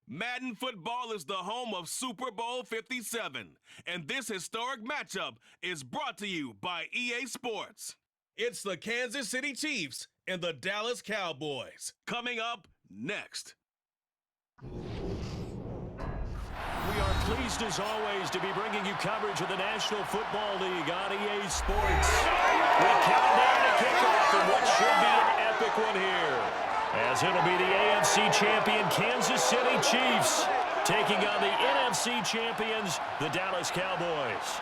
Madden football is the home of Super Bowl 57, and this historic matchup is brought to you by EA Sports. It's the Kansas City Chiefs and the Dallas Cowboys. Coming up next. We are pleased, as always, to be bringing you coverage of the National Football League on EA Sports. We count down to kickoff in what should be an epic one here, as it'll be the AFC champion Kansas City Chiefs taking on the NFC champions, the Dallas Cowboys.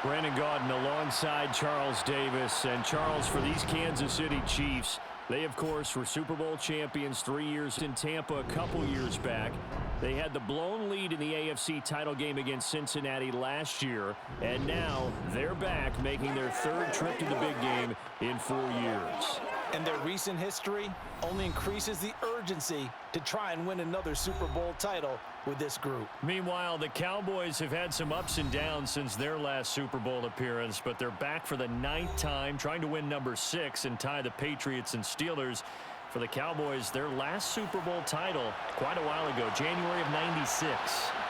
Brandon Gaudin alongside Charles Davis. And Charles, for these Kansas City Chiefs, they, of course, were Super Bowl champions 3 years in Tampa a couple years back. They had the blown lead in the AFC title game against Cincinnati last year, and now they're back making their third trip to the big game in 4 years. And their recent history only increases the urgency to try and win another Super Bowl title with this group. Meanwhile, the Cowboys have had some ups and downs since their last Super Bowl appearance, but they're back for the 9th time, trying to win number 6 and tie the Patriots and Steelers. For the Cowboys, their last Super Bowl title quite a while ago, January of '96.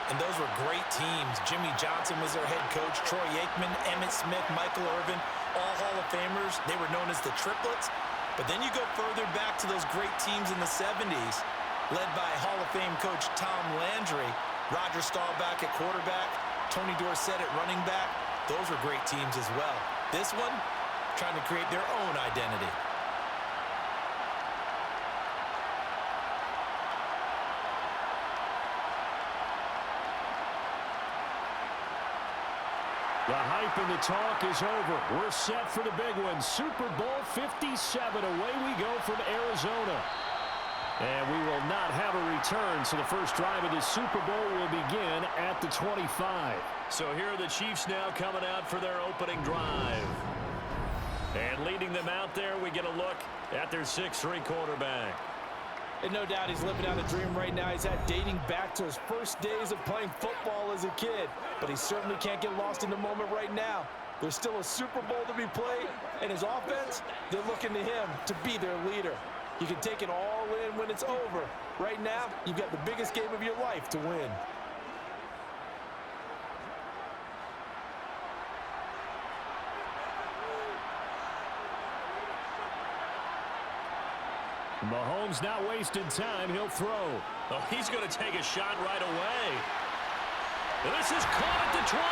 And those were great teams. Jimmy Johnson was their head coach, Troy Aikman, Emmitt Smith, Michael Irvin, all Hall of Famers. They were known as the Triplets. But then you go further back to those great teams in the 70s, led by Hall of Fame coach Tom Landry, Roger Staubach at quarterback, Tony Dorsett at running back. Those were great teams as well. This one, trying to create their own identity. The hype and the talk is over. We're set for the big one. Super Bowl 57. Away we go from Arizona. And we will not have a return, so the first drive of the Super Bowl will begin at the 25. So here are the Chiefs now coming out for their opening drive. And leading them out there, we get a look at their 6'3" quarterback. And no doubt he's living out a dream right now. He's dating back to his first days of playing football as a kid. But he certainly can't get lost in the moment right now. There's still a Super Bowl to be played. And his offense, they're looking to him to be their leader. You can take it all in when it's over. Right now, you've got the biggest game of your life to win. Mahomes not wasting time. He'll throw. Oh, he's going to take a shot right away. This is caught at the 20.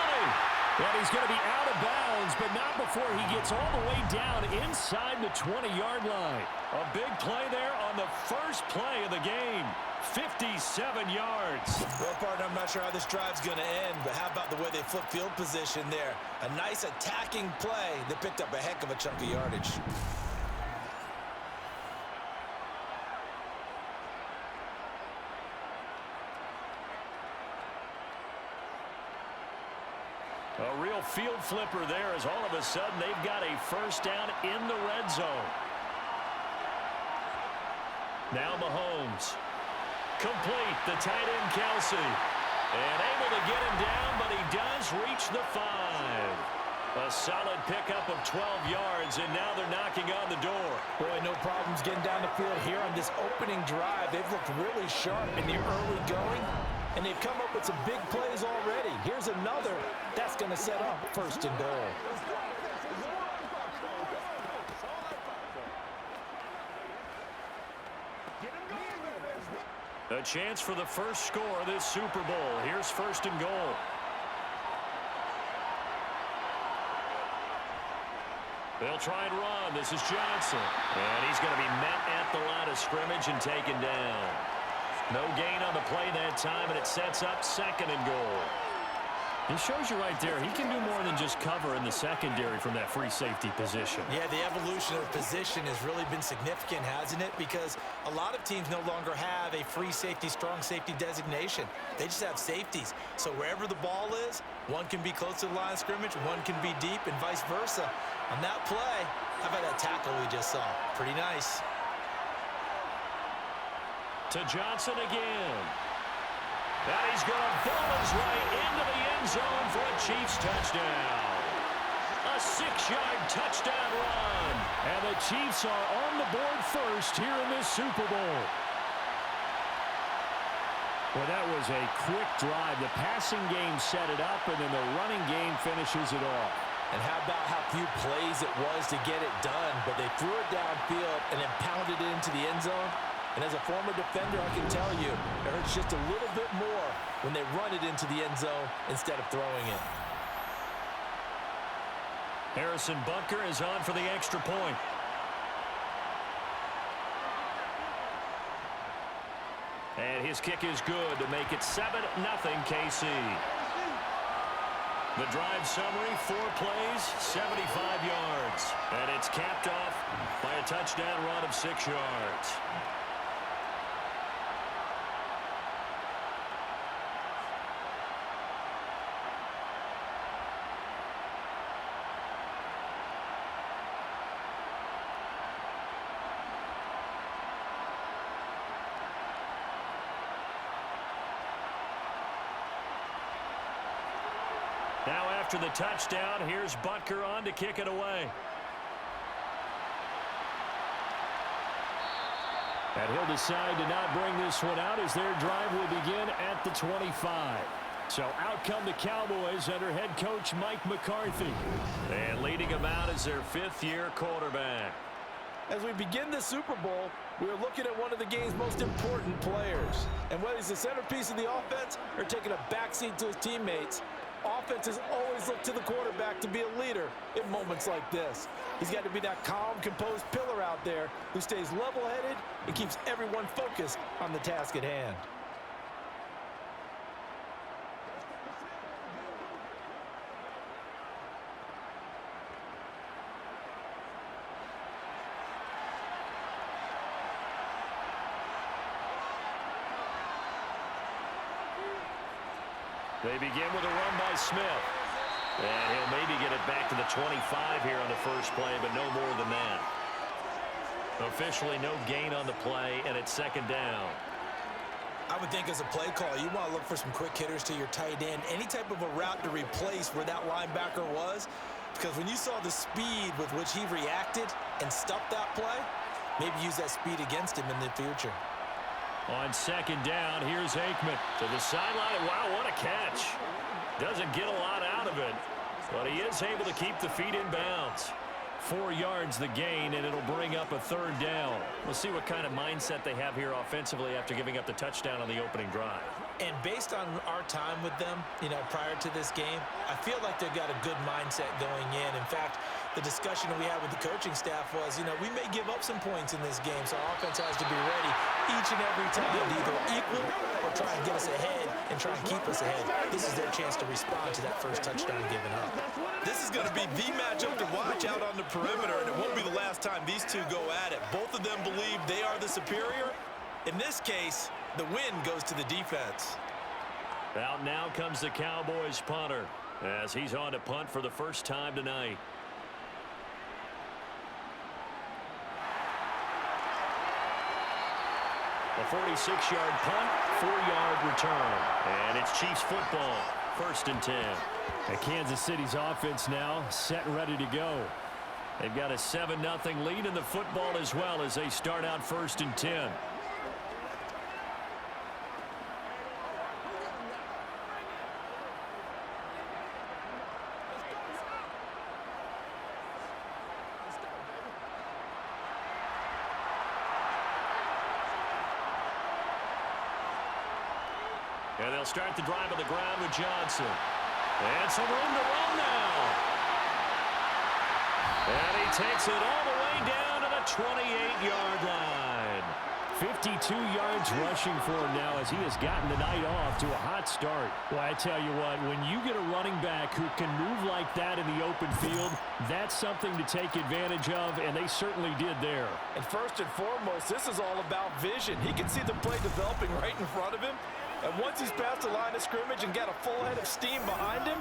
And he's going to be out of bounds, but not before he gets all the way down inside the 20-yard line. A big play there on the first play of the game. 57 yards. Well, partner, I'm not sure how this drive's going to end, but how about the way they flip field position there? A nice attacking play that picked up a heck of a chunk of yardage. A real field flipper there, as all of a sudden they've got a first down in the red zone. Now Mahomes. Complete, the tight end Kelsey. And able to get him down, but he does reach the 5. A solid pickup of 12 yards, and now they're knocking on the door. Boy, no problems getting down the field here on this opening drive. They've looked really sharp in the early going, and they've come up with some big plays already. Here's another. That's going to set up first and goal. A chance for the first score of this Super Bowl. Here's first and goal. They'll try and run. This is Johnson. And he's going to be met at the line of scrimmage and taken down. No gain on the play that time, and it sets up second and goal. It shows you right there, he can do more than just cover in the secondary from that free safety position. Yeah, the evolution of position has really been significant, hasn't it? Because a lot of teams no longer have a free safety, strong safety designation. They just have safeties. So wherever the ball is, one can be close to the line of scrimmage, one can be deep, and vice versa. On that play, how about that tackle we just saw? Pretty nice. To Johnson again. And he's going to ball his way into the end zone for a Chiefs touchdown. A A 6-yard touchdown run. And the Chiefs are on the board first here in this Super Bowl. Well, that was a quick drive. The passing game set it up, and then the running game finishes it off. And how about how few plays it was to get it done, but they threw it downfield and then pounded it into the end zone. And as a former defender, I can tell you, it hurts just a little bit more when they run it into the end zone instead of throwing it. Harrison Butker is on for the extra point. And his kick is good to make it 7-0 KC. The drive summary, 4 plays, 75 yards. And it's capped off by a touchdown run of 6 yards. Now after the touchdown, here's Butker on to kick it away. And he'll decide to not bring this one out as their drive will begin at the 25. So out come the Cowboys under head coach Mike McCarthy. And leading them out is their 5th-year quarterback. As we begin the Super Bowl, we're looking at one of the game's most important players. And whether he's the centerpiece of the offense or taking a backseat to his teammates, offenses always look to the quarterback to be a leader in moments like this. He's got to be that calm, composed pillar out there who stays level-headed and keeps everyone focused on the task at hand. They begin with a run by Smith. And he'll maybe get it back to the 25 here on the first play, but no more than that. Officially no gain on the play, and it's 2nd down. I would think as a play call, you want to look for some quick hitters to your tight end. Any type of a route to replace where that linebacker was. Because when you saw the speed with which he reacted and stuffed that play, maybe use that speed against him in the future. On 2nd down, here's Aikman to the sideline. Wow, what a catch. Doesn't get a lot out of it, but he is able to keep the feet in bounds. 4 yards the gain, and it'll bring up a 3rd down. We'll see what kind of mindset they have here offensively after giving up the touchdown on the opening drive. And based on our time with them, prior to this game, I feel like they've got a good mindset going in. In fact, the discussion that we had with the coaching staff was, we may give up some points in this game, so our offense has to be ready each and every time to either equal or try and get us ahead and try and keep us ahead. This is their chance to respond to that first touchdown given up. This is going to be the matchup to watch out on the perimeter, and it won't be the last time these two go at it. Both of them believe they are the superior. In this case, the win goes to the defense. Out now comes the Cowboys punter as he's on to punt for the first time tonight. A 46-yard punt, 4-yard return. And it's Chiefs football, 1st and 10. And Kansas City's offense now set and ready to go. They've got a 7-0 lead in the football as well as they start out 1st and 10. And they'll start the drive on the ground with Johnson. And some room to run now. And he takes it all the way down to the 28-yard line. 52 yards rushing for him now as he has gotten the night off to a hot start. Well, I tell you what, when you get a running back who can move like that in the open field, that's something to take advantage of, and they certainly did there. And first and foremost, this is all about vision. He can see the play developing right in front of him. And once he's past the line of scrimmage and got a full head of steam behind him,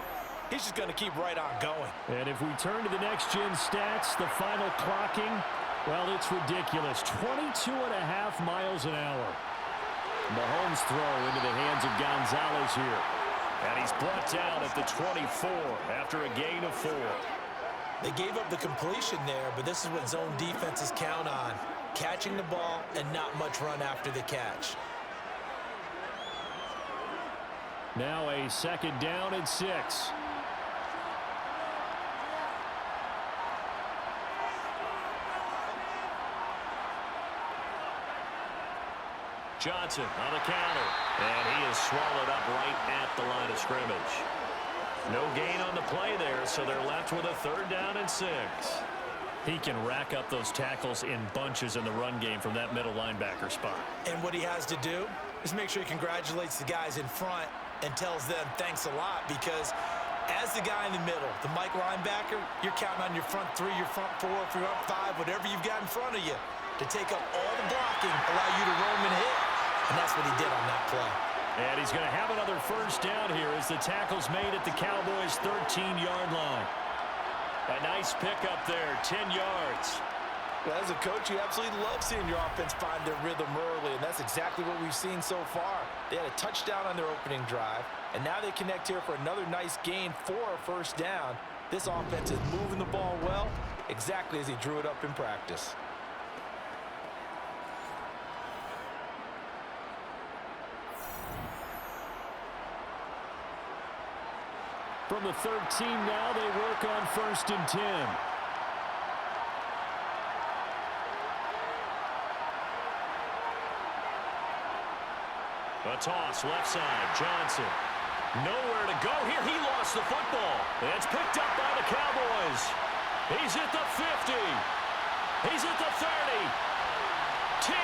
he's just going to keep right on going. And if we turn to the next-gen stats, the final clocking, well, it's ridiculous. 22.5 miles an hour. Mahomes' throw into the hands of Gonzalez here. And he's brought down at the 24 after a gain of 4. They gave up the completion there, but this is what zone defenses count on. Catching the ball and not much run after the catch. Now a 2nd down and 6. Johnson on the counter. And he is swallowed up right at the line of scrimmage. No gain on the play there, so they're left with a 3rd down and 6. He can rack up those tackles in bunches in the run game from that middle linebacker spot. And what he has to do is make sure he congratulates the guys in front and tells them thanks a lot, because as the guy in the middle, the Mike linebacker, you're counting on your front 3, your front 4, your front 5, whatever you've got in front of you to take up all the blocking, allow you to roam and hit. And that's what he did on that play. And he's going to have another 1st down here as the tackle's made at the Cowboys' 13-yard line. A nice pickup there, 10 yards. Well, as a coach, you absolutely love seeing your offense find their rhythm early, and that's exactly what we've seen so far. They had a touchdown on their opening drive, and now they connect here for another nice gain for a 1st down. This offense is moving the ball well, exactly as he drew it up in practice. From the 13 now, they work on 1st and 10. A toss, left side, Johnson. Nowhere to go here. He lost the football. It's picked up by the Cowboys. He's at the 50. He's at the 30. 10.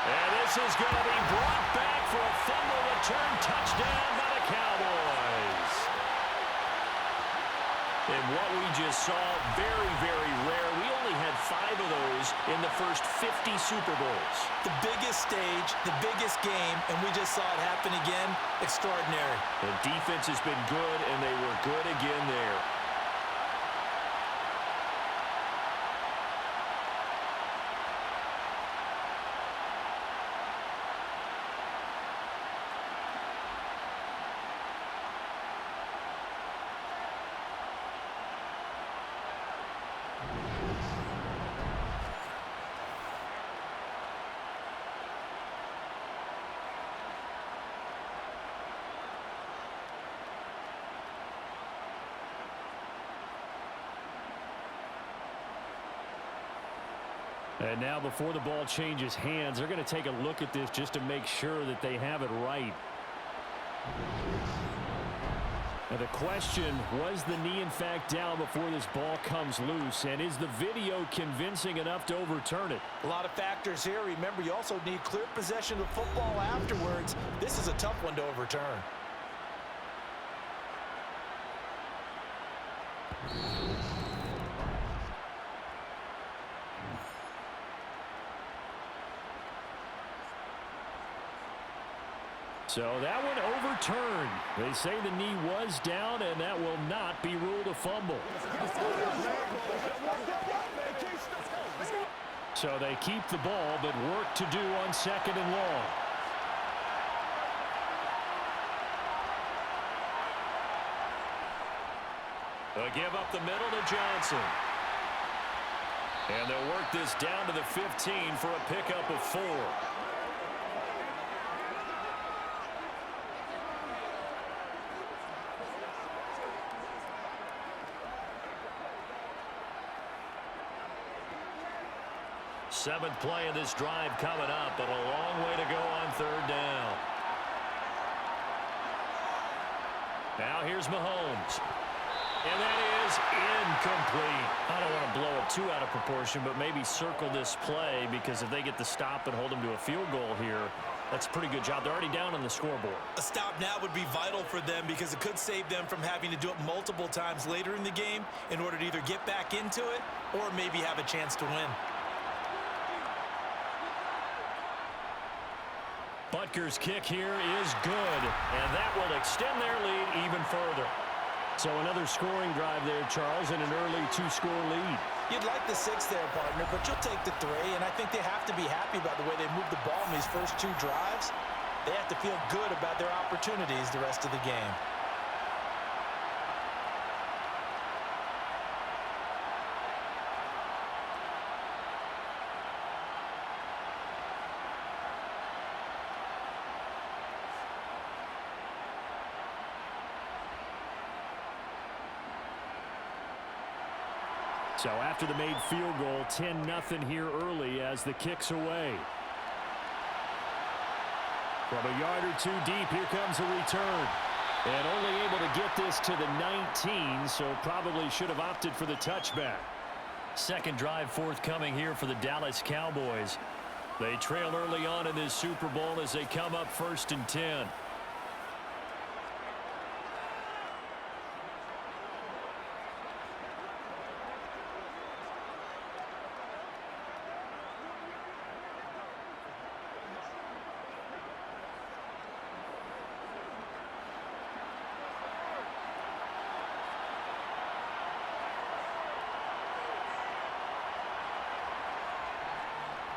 And this is going to be brought back for a fumble return touchdown by the Cowboys. And what we just saw, very, very rare. We only had 5 of those in the first 50 Super Bowls. The biggest stage, the biggest game, and we just saw it happen again. Extraordinary. The defense has been good, and they were good again there. And now before the ball changes hands, they're going to take a look at this just to make sure that they have it right. Now the question, was the knee in fact down before this ball comes loose? And is the video convincing enough to overturn it? A lot of factors here. Remember, you also need clear possession of football afterwards. This is a tough one to overturn. So that one overturned. They say the knee was down, and that will not be ruled a fumble. So they keep the ball, but work to do on 2nd and long. They'll give up the middle to Johnson. And they'll work this down to the 15 for a pickup of 4. Seventh play of this drive coming up, but a long way to go on 3rd down. Now here's Mahomes. And that is incomplete. I don't want to blow it too out of proportion, but maybe circle this play, because if they get the stop and hold them to a field goal here, that's a pretty good job. They're already down on the scoreboard. A stop now would be vital for them, because it could save them from having to do it multiple times later in the game in order to either get back into it or maybe have a chance to win. Butker's kick here is good, and that will extend their lead even further. So another scoring drive there, Charles, and an early 2-score lead. You'd like the 6 there, partner, but you'll take the 3, and I think they have to be happy about the way they moved the ball in these first 2 drives. They have to feel good about their opportunities the rest of the game. So after the made field goal, 10-0 here early as the kick's away. From a yard or two deep, here comes a return. And only able to get this to the 19, so probably should have opted for the touchback. Second drive forthcoming here for the Dallas Cowboys. They trail early on in this Super Bowl as they come up 1st and 10.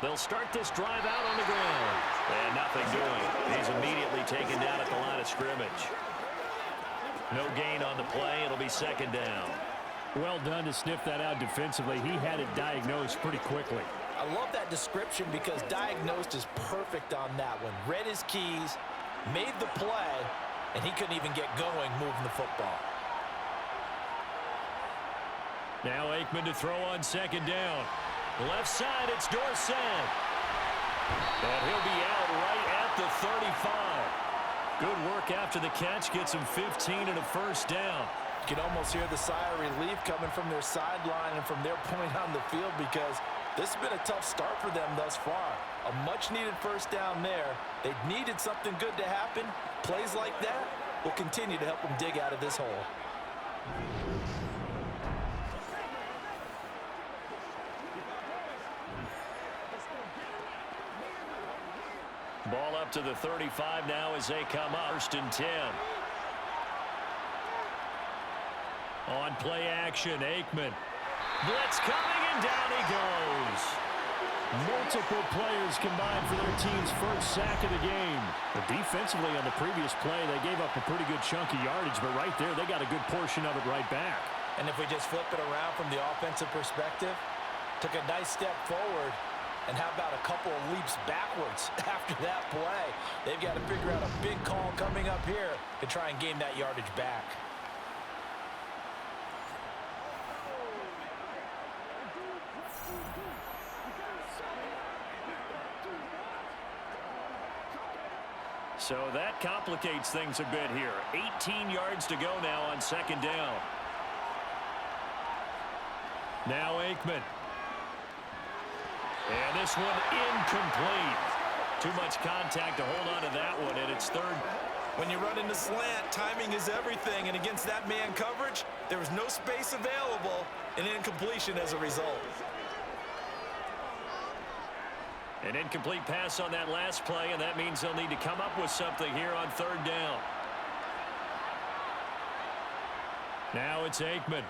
They'll start this drive out on the ground. And nothing doing. He's immediately taken down at the line of scrimmage. No gain on the play. It'll be 2nd down. Well done to sniff that out defensively. He had it diagnosed pretty quickly. I love that description because diagnosed is perfect on that one. Read his keys, made the play, and he couldn't even get going moving the football. Now Aikman to throw on 2nd down. Left side, it's Dorsett. And he'll be out right at the 35. Good work after the catch. Gets him 15 and a 1st down. You can almost hear the sigh of relief coming from their sideline and from their point on the field because this has been a tough start for them thus far. A much-needed 1st down there. They needed something good to happen. Plays like that will continue to help them dig out of this hole. Ball up to the 35 now as they come up. 1st and 10. On play action, Aikman. Blitz coming, and down he goes. Multiple players combined for their team's 1st sack of the game. But defensively on the previous play, they gave up a pretty good chunk of yardage, but right there, they got a good portion of it right back. And if we just flip it around from the offensive perspective, took a nice step forward, and how about a couple of leaps backwards after that play? They've got to figure out a big call coming up here to try and gain that yardage back. So that complicates things a bit here. 18 yards to go now on 2nd down. Now Aikman. And this one incomplete. Too much contact to hold on to that one, and it's 3rd. When you run into slant, timing is everything, and against that man coverage, there was no space available, and incompletion as a result. An incomplete pass on that last play, and that means they'll need to come up with something here on 3rd down. Now it's Aikman.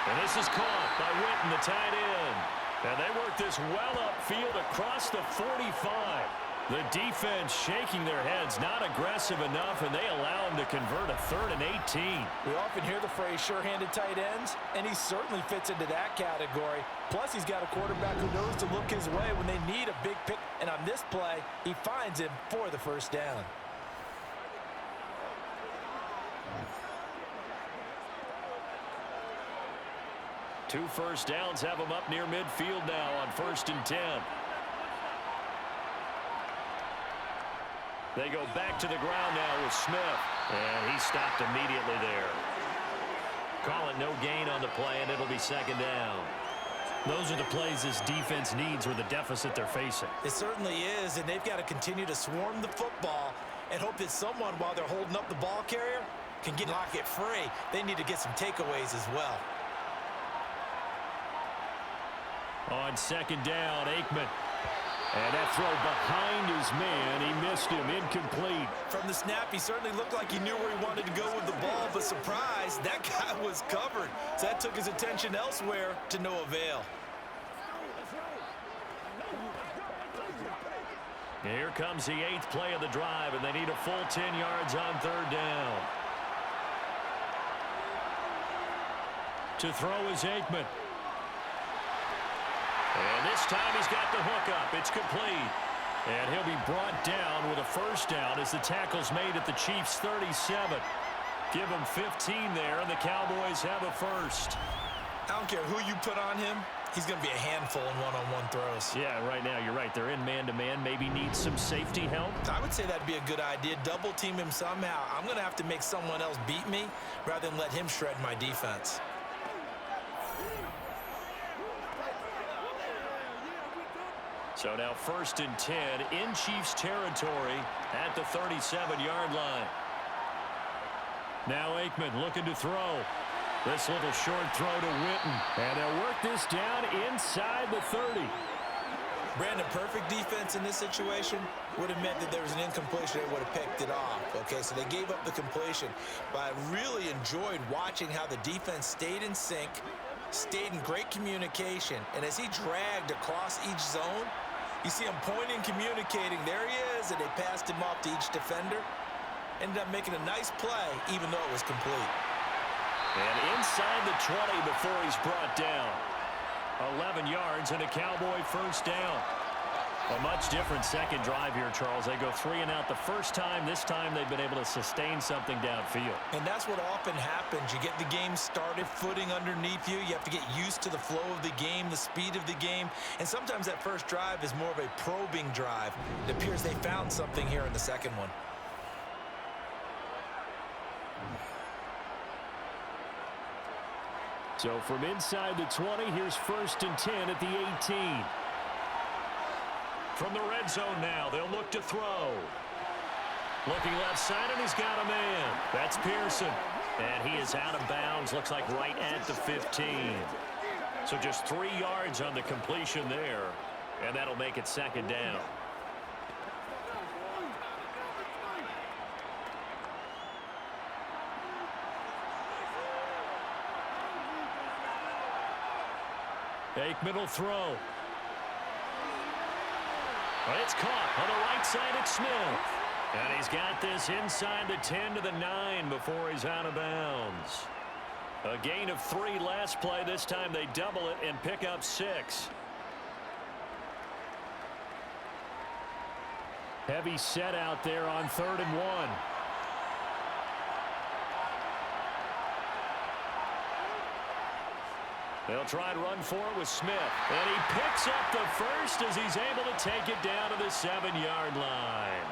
And this is caught by Witten, the tight end. And they work this well upfield across the 45. The defense shaking their heads, not aggressive enough, and they allow him to convert a 3rd and 18. We often hear the phrase sure-handed tight ends, and he certainly fits into that category. Plus, he's got a quarterback who knows to look his way when they need a big pick. And on this play, he finds him for the 1st down. Two 1st downs have them up near midfield now on 1st and 10. They go back to the ground now with Smith. And he stopped immediately there. Call it no gain on the play, and it'll be 2nd down. Those are the plays this defense needs with the deficit they're facing. It certainly is, and they've got to continue to swarm the football and hope that someone, while they're holding up the ball carrier, can lock it free. They need to get some takeaways as well. On 2nd down, Aikman. And that throw behind his man. He missed him. Incomplete. From the snap, he certainly looked like he knew where he wanted to go with the ball, but surprise, that guy was covered. So that took his attention elsewhere to no avail. Here comes the 8th play of the drive, and they need a full 10 yards on 3rd down. To throw is Aikman. And this time he's got the hook up. It's complete. And he'll be brought down with a 1st down as the tackle's made at the Chiefs' 37. Give him 15 there, and the Cowboys have a first. I don't care who you put on him. He's going to be a handful in one-on-one throws. Yeah, right now, you're right. They're in man-to-man. Maybe need some safety help. I would say that'd be a good idea. Double team him somehow. I'm going to have to make someone else beat me rather than let him shred my defense. So now 1st and 10 in Chiefs territory at the 37-yard line. Now Aikman looking to throw. This little short throw to Witten. And they'll work this down inside the 30. Brandon, perfect defense in this situation would have meant that there was an incompletion. They would have picked it off. Okay, so they gave up the completion. But I really enjoyed watching how the defense stayed in sync, stayed in great communication. And as he dragged across each zone, you see him pointing, communicating. There he is, and they passed him off to each defender. Ended up making a nice play, even though it was complete. And inside the 20 before he's brought down. 11 yards and a Cowboy first down. A much different second drive here, Charles. They go 3 and out the first time. This time they've been able to sustain something downfield. And that's what often happens. You get the game started, footing underneath you. You have to get used to the flow of the game, the speed of the game. And sometimes that first drive is more of a probing drive. It appears they found something here in the second one. So from inside the 20, here's 1st and 10 at the 18. From the red zone now, they'll look to throw. Looking left side, and he's got a man. That's Pearson. And he is out of bounds, looks like right at the 15. So just 3 yards on the completion there, and that'll make it 2nd down. Aikman will throw. But it's caught on the right side at Smith. And he's got this inside the 10 to the 9 before he's out of bounds. A gain of 3 last play. This time they double it and pick up 6. Heavy set out there on 3rd and 1. They'll try and run for it with Smith. And he picks up the first as he's able to take it down to the 7-yard line.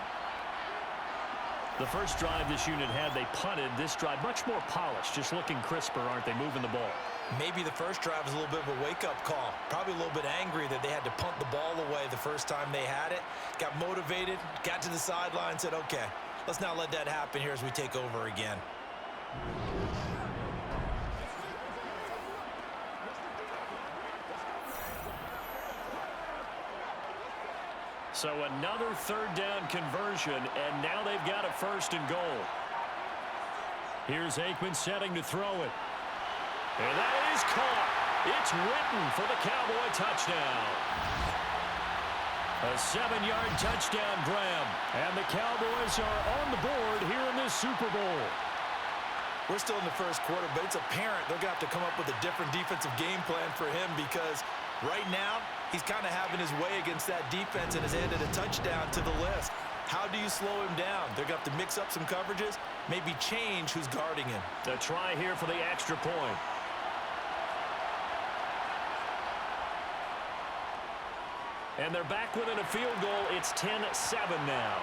The first drive this unit had, they punted. This drive, much more polished, just looking crisper, aren't they, moving the ball? Maybe the first drive was a little bit of a wake-up call. Probably a little bit angry that they had to punt the ball away the first time they had it. Got motivated, got to the sideline, said, okay, let's not let that happen here as we take over again. So another 3rd down conversion, and now they've got a 1st and goal. Here's Aikman setting to throw it. And that is caught. It's Witten for the Cowboy touchdown. A 7-yard touchdown grab, and the Cowboys are on the board here in this Super Bowl. We're still in the first quarter, but it's apparent they're going to have to come up with a different defensive game plan for him because right now he's kind of having his way against that defense and has added a touchdown to the list. How do you slow him down? They're going to have to mix up some coverages, maybe change who's guarding him. A try here for the extra point. And they're back within a field goal. It's 10-7 now.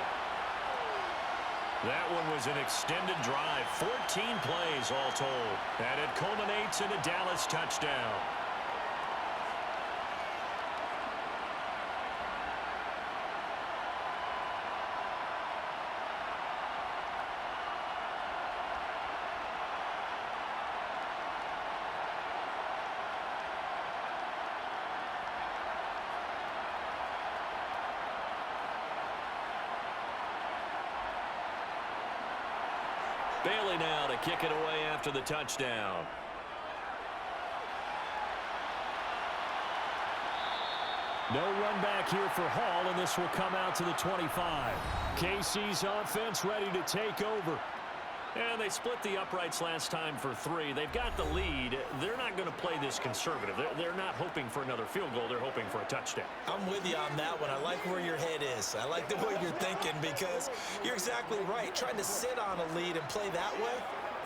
That one was an extended drive, 14 plays all told. And it culminates in a Dallas touchdown. Bailey now to kick it away after the touchdown. No run back here for Hall, and this will come out to the 25. KC's offense ready to take over. And they split the uprights last time for 3. They've got the lead. They're not going to play this conservative. They're not hoping for another field goal. They're hoping for a touchdown. I'm with you on that one. I like where your head is. I like the way you're thinking because you're exactly right. Trying to sit on a lead and play that way,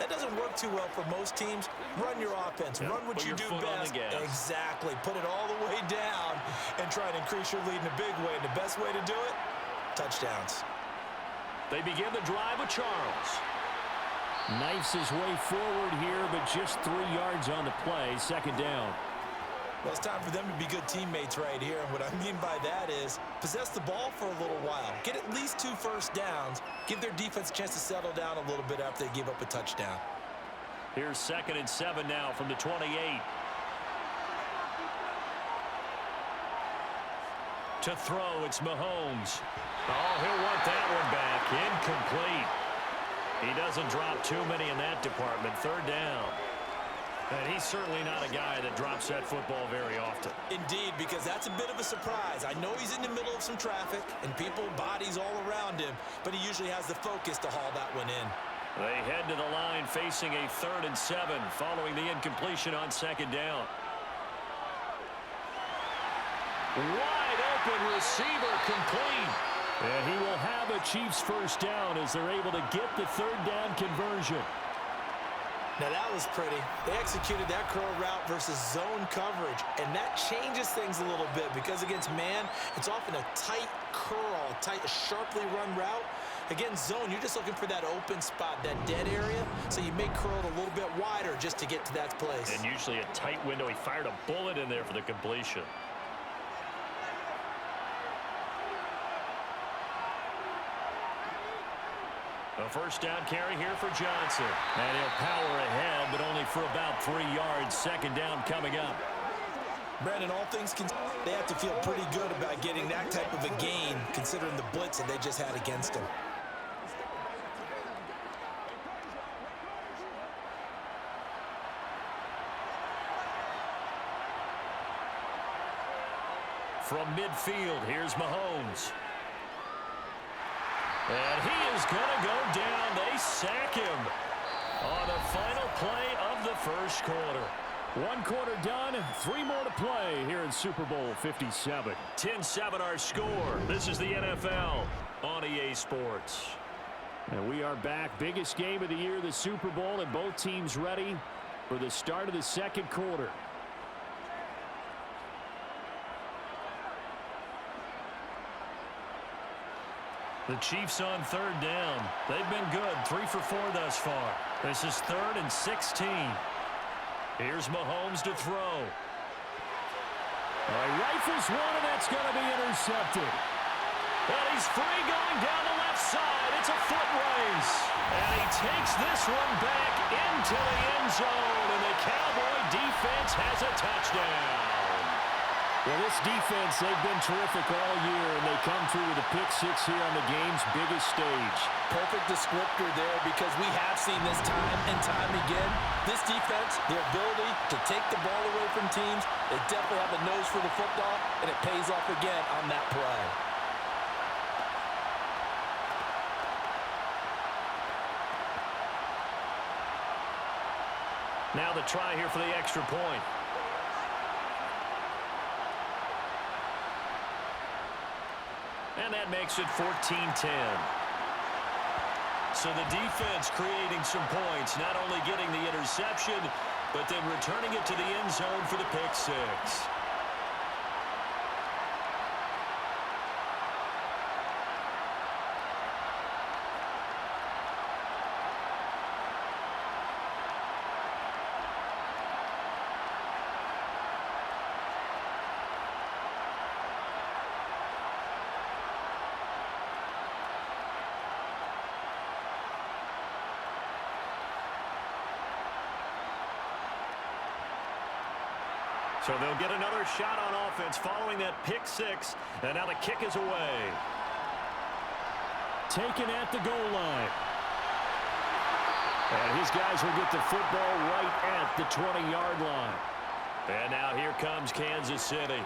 That doesn't work too well for most teams. Run your offense. Yeah, run what you do best. Exactly. Put it all the way down and try to increase your lead in a big way. And the best way to do it, touchdowns. They begin the drive with Charles. Knifes his way forward here, but just 3 yards on the play. Second down. Well, it's time for them to be good teammates right here. And what I mean by that is possess the ball for a little while. Get at least 2 first downs. Give their defense a chance to settle down a little bit after they give up a touchdown. Here's 2nd and 7 now from the 28. To throw, it's Mahomes. Oh, he'll want that one back. Incomplete. He doesn't drop too many in that department. 3rd down. And he's certainly not a guy that drops that football very often. Indeed, because that's a bit of a surprise. I know he's in the middle of some traffic and people, bodies all around him, but he usually has the focus to haul that one in. They head to the line facing a 3rd and 7 following the incompletion on 2nd down. Wide open receiver complete. And he will have a Chiefs first down as they're able to get the 3rd down conversion. Now that was pretty. They executed that curl route versus zone coverage, and that changes things a little bit because against man, it's often a tight curl, a sharply run route. Against zone, you're just looking for that open spot, that dead area, so you may curl it a little bit wider just to get to that place. And usually a tight window. He fired a bullet in there for the completion. A first down carry here for Johnson. And he'll power ahead, but only for about 3 yards. 2nd down coming up. Brandon, all things considered, they have to feel pretty good about getting that type of a gain, considering the blitz that they just had against them. From midfield, here's Mahomes. And he is going to go down. They sack him on the final play of the first quarter. 1 quarter done, 3 more to play here in Super Bowl 57. 10-7 our score. This is the NFL on EA Sports. And we are back. Biggest game of the year, the Super Bowl, and both teams ready for the start of the 2nd quarter. The Chiefs on 3rd down. They've been good. 3 for 4 thus far. This is 3rd and 16. Here's Mahomes to throw. Rifles one, and that's going to be intercepted. And he's free going down the left side. It's a foot race. And he takes this one back into the end zone. And the Cowboy defense has a touchdown. Well, this defense, they've been terrific all year, and they come through with a pick-6 here on the game's biggest stage. Perfect descriptor there because we have seen this time and time again. This defense, their ability to take the ball away from teams, they definitely have a nose for the football, and it pays off again on that play. Now the try here for the extra point. And that makes it 14-10. So the defense creating some points, not only getting the interception, but then returning it to the end zone for the pick-6. So they'll get another shot on offense following that pick-6. And now the kick is away. Taken at the goal line. And his guys will get the football right at the 20-yard line. And now here comes Kansas City.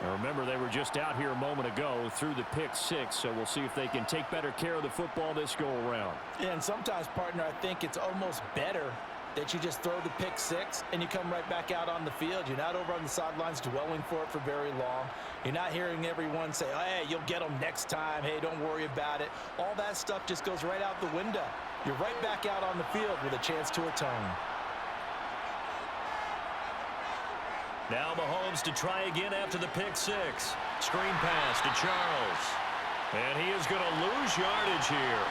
Now remember, they were just out here a moment ago through the pick-6, so we'll see if they can take better care of the football this go-around. Yeah, and sometimes, partner, I think it's almost better that you just throw the pick-6 and you come right back out on the field. You're not over on the sidelines dwelling for it for very long. You're not hearing everyone say, oh, hey, you'll get them next time. Hey, don't worry about it. All that stuff just goes right out the window. you're right back out on the field with a chance to atone. Now Mahomes to try again after the pick six. Screen pass to Charles. And he is going to lose yardage here.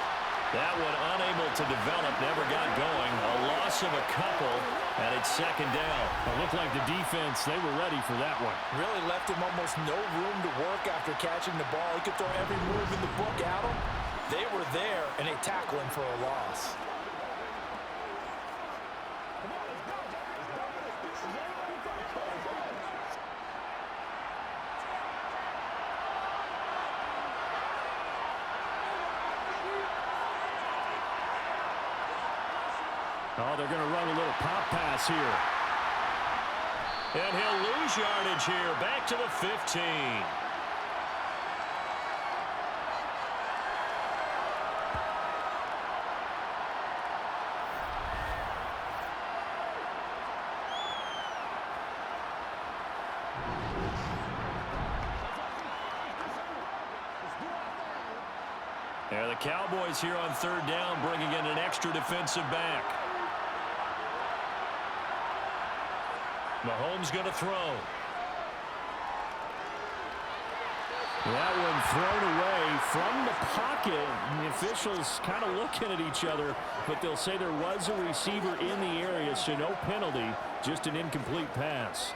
That one unable to develop, never got going. A loss of a couple, and it's second down. It looked like the defense, they were ready for that one. Really left him almost no room to work after catching the ball. He could throw every move in the book at him. They were there, and they tackle him for a loss. Oh, they're going to run a little pop pass here. And he'll lose yardage here, back to the 15. And the Cowboys here on third down, bringing in an extra defensive back. Mahomes going to throw. That one thrown away from the pocket. The officials kind of looking at each other, but they'll say there was a receiver in the area, so no penalty, just an incomplete pass.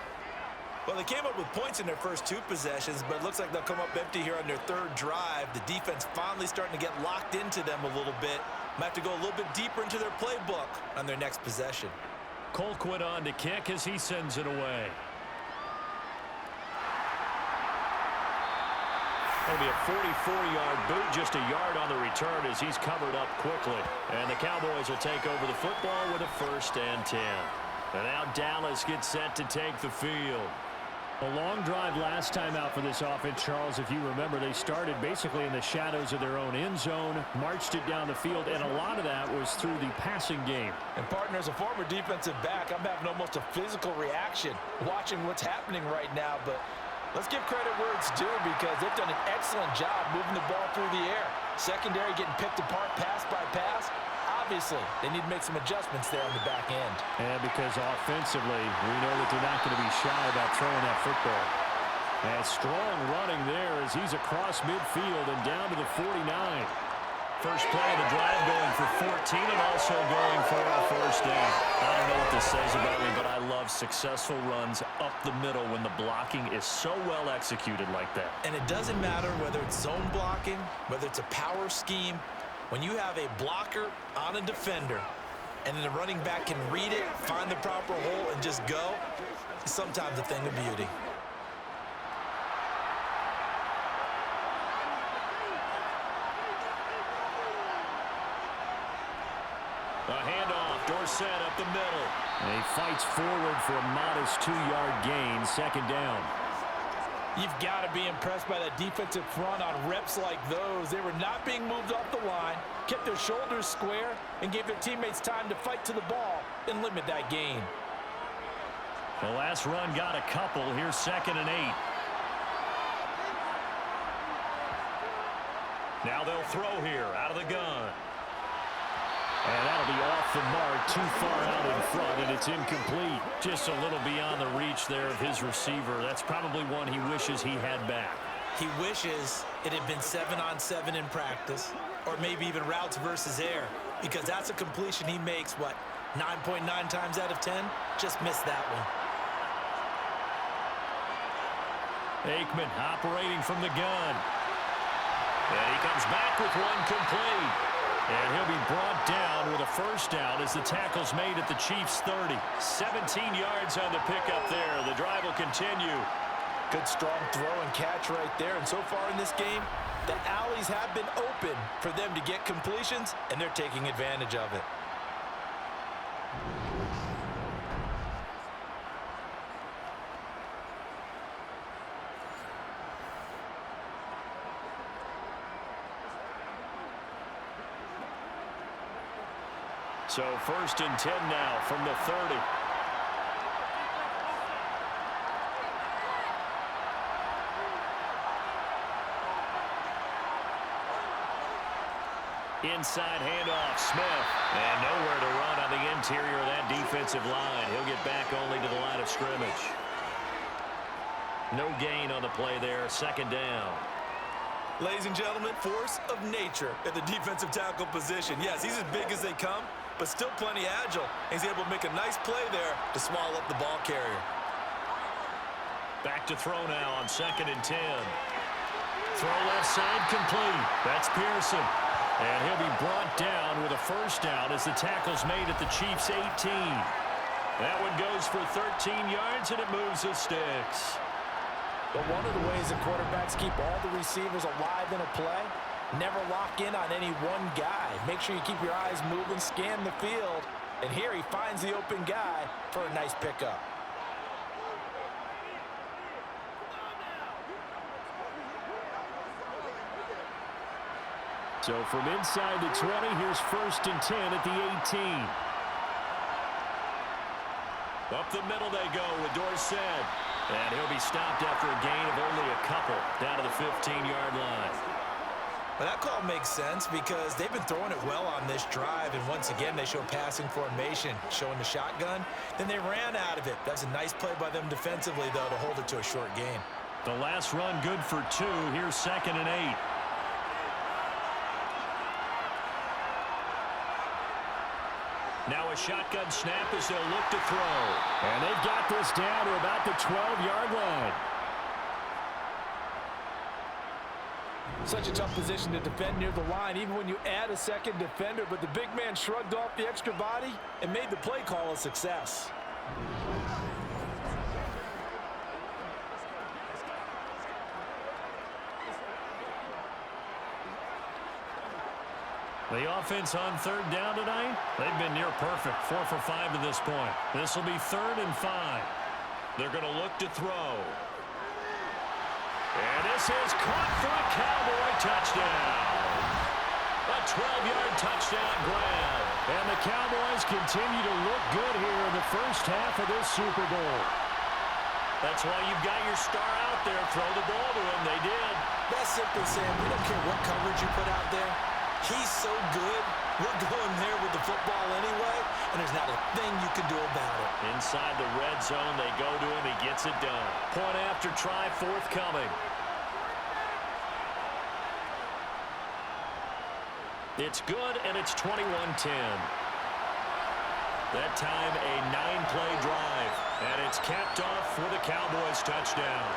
Well, they came up with points in their first two possessions, but it looks like they'll come up empty here on their third drive. The defense finally starting to get locked into them a little bit. Might have to go a little bit deeper into their playbook on their next possession. Colquitt on to kick as he sends it away. It'll be a 44-yard boot, just a yard on the return as he's covered up quickly. And the Cowboys will take over the football with a 1st and 10. And now Dallas gets set to take the field. A long drive last time out for this offense, Charles. If you remember, they started basically in the shadows of their own end zone, marched it down the field, and a lot of that was through the passing game. And partner, as a former defensive back, I'm having almost a physical reaction watching what's happening right now. But let's give credit where it's due, because they've done an excellent job moving the ball through the air. Secondary getting picked apart pass by pass. Obviously, they need to make some adjustments there on the back end. And because offensively, we know that they're not going to be shy about throwing that football. And strong running there as he's across midfield and down to the 49. First play of the drive going for 14 and also going for a 1st down. I don't know what this says about me, but I love successful runs up the middle when the blocking is so well executed like that. And it doesn't matter whether it's zone blocking, whether it's a power scheme. When you have a blocker on a defender and then the running back can read it, find the proper hole, and just go, it's sometimes a thing of beauty. A handoff, Dorsett up the middle. And he fights forward for a modest 2-yard gain, 2nd down. You've got to be impressed by that defensive front on reps like those. They were not being moved off the line, kept their shoulders square, and gave their teammates time to fight to the ball and limit that gain. The last run got a couple. Here's 2nd and 8. Now they'll throw here out of the gun. And that'll be off the mark, too far out in front, and it's incomplete. Just a little beyond the reach there of his receiver. That's probably one he wishes he had back. He wishes it had been 7-on-7 in practice, or maybe even routes versus air, because that's a completion he makes, 9.9 times out of 10? Just missed that one. Aikman operating from the gun. And he comes back with one complete. And he'll be brought down with a 1st down as the tackle's made at the Chiefs' 30. 17 yards on the pickup there. The drive will continue. Good strong throw and catch right there. And so far in this game, the alleys have been open for them to get completions, and they're taking advantage of it. So 1st and 10 now from the 30. Inside handoff, Smith. And nowhere to run on the interior of that defensive line. He'll get back only to the line of scrimmage. No gain on the play there. Second down. Ladies and gentlemen, force of nature at the defensive tackle position. Yes, he's as big as they come, but still plenty agile. He's able to make a nice play there to swallow up the ball carrier. Back to throw now on 2nd and 10. Throw left side complete. That's Pearson. And he'll be brought down with a first down as the tackle's made at the Chiefs' 18. That one goes for 13 yards, and it moves the sticks. But one of the ways that quarterbacks keep all the receivers alive in a play, never lock in on any one guy. Make sure you keep your eyes moving, scan the field. And here he finds the open guy for a nice pickup. So from inside the 20, here's 1st and 10 at the 18. Up the middle they go with Dorsett. And he'll be stopped after a gain of only a couple down to the 15-yard line. Well, that call makes sense because they've been throwing it well on this drive, and once again they show passing formation, showing the shotgun. Then they ran out of it. That's a nice play by them defensively, though, to hold it to a short gain. The last run good for 2. Here's 2nd and 8. Now a shotgun snap as they'll look to throw. And they've got this down to about the 12-yard line. Such a tough position to defend near the line, even when you add a second defender. But the big man shrugged off the extra body and made the play call a success. The offense on 3rd down tonight, they've been near perfect, 4 for 5 to this point. This will be 3rd and 5. They're going to look to throw. And this is caught for a Cowboy touchdown. A 12-yard touchdown grab. And the Cowboys continue to look good here in the first half of this Super Bowl. That's why you've got your star out there. Throw the ball to him. They did. That's simple, Sam. We don't care what coverage you put out there. He's so good. We're going there with the football anyway, and there's not a thing you can do about it. Inside the red zone, they go to him. He gets it done. Point after try forthcoming. It's good, and it's 21-10. That time, a 9-play drive, and it's capped off for the Cowboys touchdown.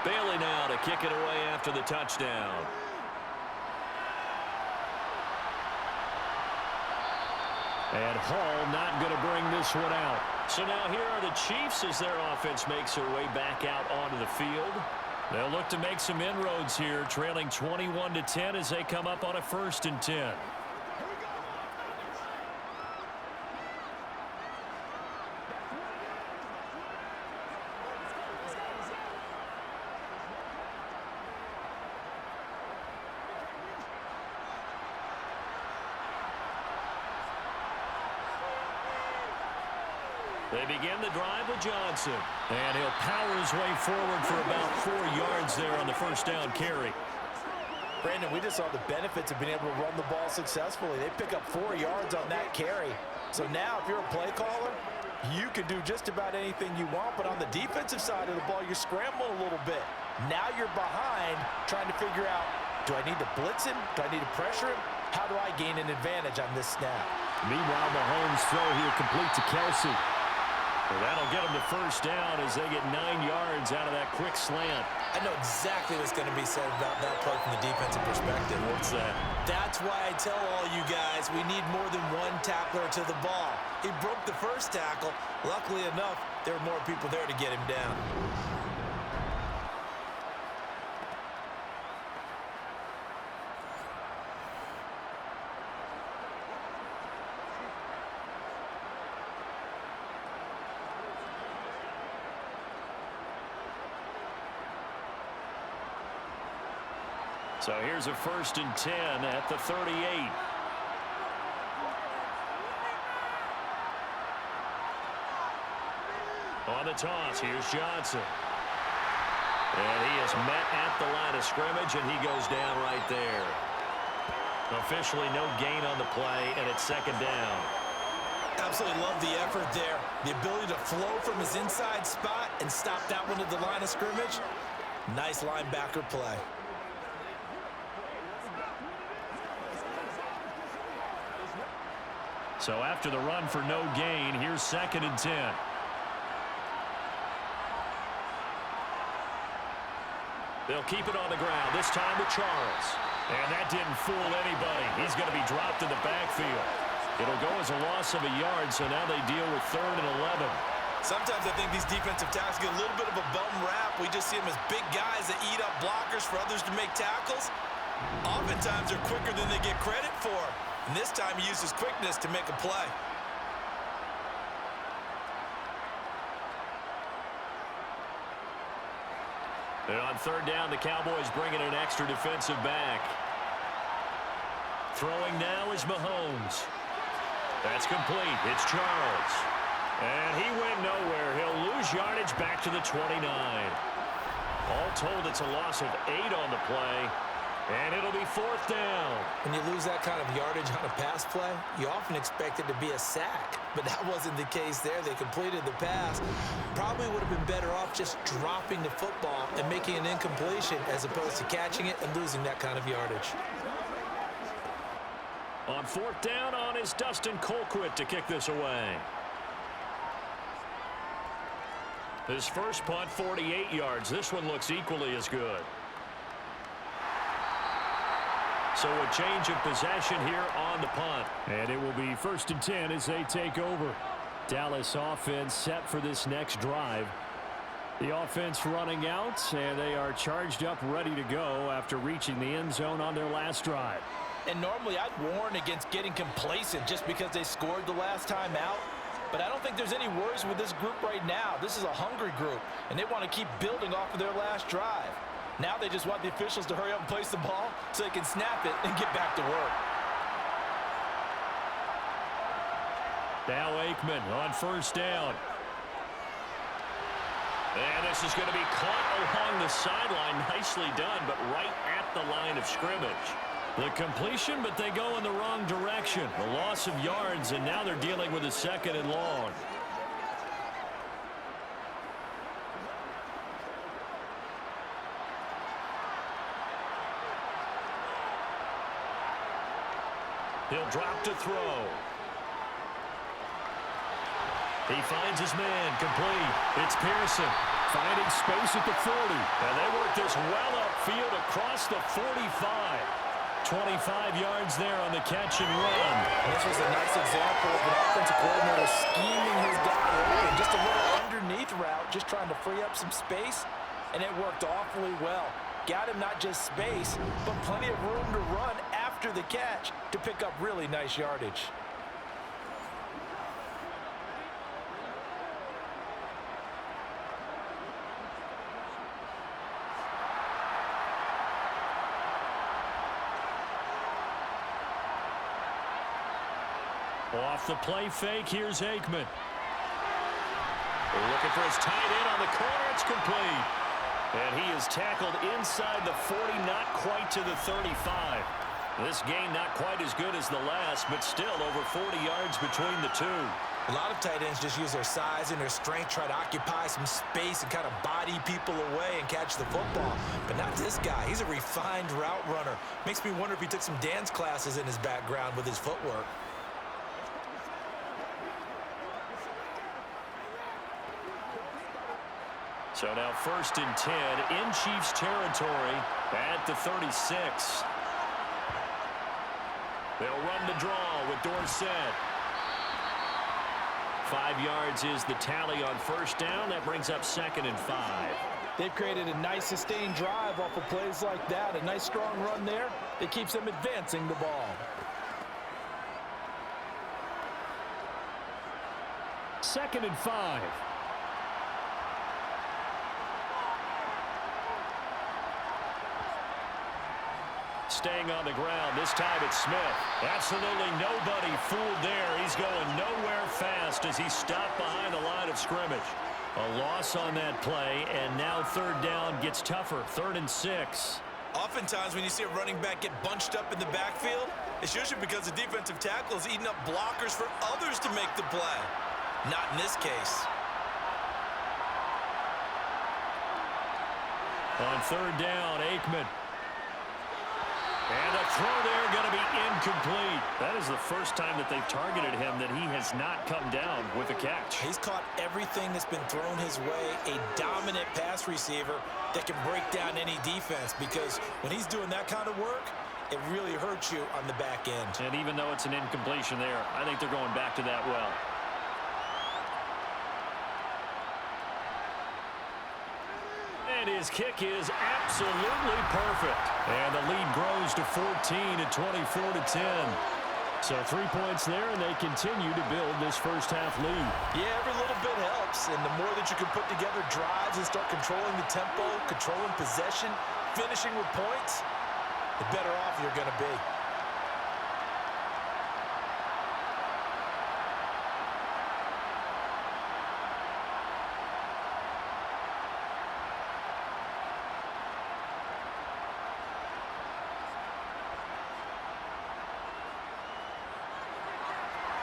Bailey now to kick it away after the touchdown. And Hall not going to bring this one out. So now here are the Chiefs as their offense makes their way back out onto the field. They'll look to make some inroads here, trailing 21-10 as they come up on a 1st and 10. They begin the drive with Johnson. And he'll power his way forward for about 4 yards there on the first down carry. Brandon, we just saw the benefits of being able to run the ball successfully. They pick up 4 yards on that carry. So now if you're a play caller, you can do just about anything you want. But on the defensive side of the ball, you're scrambling a little bit. Now you're behind trying to figure out, do I need to blitz him? Do I need to pressure him? How do I gain an advantage on this snap? Meanwhile, Mahomes' throw here complete to Kelsey. Well, that'll get them the first down as they get 9 yards out of that quick slant. I know exactly what's going to be said about that play from the defensive perspective. What's that? That's why I tell all you guys we need more than one tackler to the ball. He broke the first tackle. Luckily enough, there were more people there to get him down. So here's a 1st and 10 at the 38. On the toss, here's Johnson. And he is met at the line of scrimmage, and he goes down right there. Officially no gain on the play, and it's 2nd down. Absolutely love the effort there. The ability to flow from his inside spot and stop that one at the line of scrimmage. Nice linebacker play. So after the run for no gain, here's 2nd and 10. They'll keep it on the ground, this time with Charles. And that didn't fool anybody. He's going to be dropped in the backfield. It'll go as a loss of a yard, so now they deal with 3rd and 11. Sometimes I think these defensive tackles get a little bit of a bum rap. We just see them as big guys that eat up blockers for others to make tackles. Oftentimes they're quicker than they get credit for. And this time he used his quickness to make a play. And on 3rd down, the Cowboys bring in an extra defensive back. Throwing now is Mahomes. That's complete. It's Charles. And he went nowhere. He'll lose yardage back to the 29. All told, it's a loss of 8 on the play. And it'll be 4th down. When you lose that kind of yardage on a pass play, you often expect it to be a sack. But that wasn't the case there. They completed the pass. Probably would have been better off just dropping the football and making an incompletion as opposed to catching it and losing that kind of yardage. On 4th down on is Dustin Colquitt to kick this away. His first punt, 48 yards. This one looks equally as good. So a change of possession here on the punt. And it will be 1st and 10 as they take over. Dallas offense set for this next drive. The offense running out, and they are charged up, ready to go after reaching the end zone on their last drive. And normally I'd warn against getting complacent just because they scored the last time out. But I don't think there's any worries with this group right now. This is a hungry group, and they want to keep building off of their last drive. Now they just want the officials to hurry up and place the ball so they can snap it and get back to work. Now Aikman on 1st down. And this is going to be caught along the sideline. Nicely done, but right at the line of scrimmage. The completion, but they go in the wrong direction. A loss of yards, and now they're dealing with a 2nd and long. He'll drop to throw. He finds his man, complete. It's Pearson finding space at the 40. And they work this well upfield across the 45. 25 yards there on the catch and run. And this was a nice example of an offensive coordinator scheming his guy open. Just a little underneath route, just trying to free up some space, and it worked awfully well. Got him not just space, but plenty of room to run after the catch to pick up really nice yardage. Off the play fake, here's Aikman. They're looking for his tight end on the corner. It's complete. And he is tackled inside the 40, not quite to the 35. This game not quite as good as the last, but still over 40 yards between the two. A lot of tight ends just use their size and their strength, try to occupy some space and kind of body people away and catch the football. But not this guy. He's a refined route runner. Makes me wonder if he took some dance classes in his background with his footwork. So now 1st and 10 in Chiefs territory at the 36. They'll run the draw with Dorsett. 5 yards is the tally on 1st down. That brings up 2nd and 5. They've created a nice sustained drive off of plays like that. A nice strong run there that keeps them advancing the ball. 2nd and 5. Staying on the ground. This time it's Smith. Absolutely nobody fooled there. He's going nowhere fast as he stopped behind the line of scrimmage. A loss on that play, and now 3rd down gets tougher. 3rd and 6. Oftentimes when you see a running back get bunched up in the backfield, it's usually because the defensive tackle is eating up blockers for others to make the play. Not in this case. On 3rd down, Aikman. And the throw there going to be incomplete. That is the first time that they've targeted him that he has not come down with a catch. He's caught everything that's been thrown his way. A dominant pass receiver that can break down any defense, because when he's doing that kind of work, it really hurts you on the back end. And even though it's an incompletion there, I think they're going back to that well. And his kick is absolutely perfect. And the lead grows to 14 at 24-10. So 3 points there, and they continue to build this first half lead. Yeah, every little bit helps. And the more that you can put together drives and start controlling the tempo, controlling possession, finishing with points, the better off you're going to be.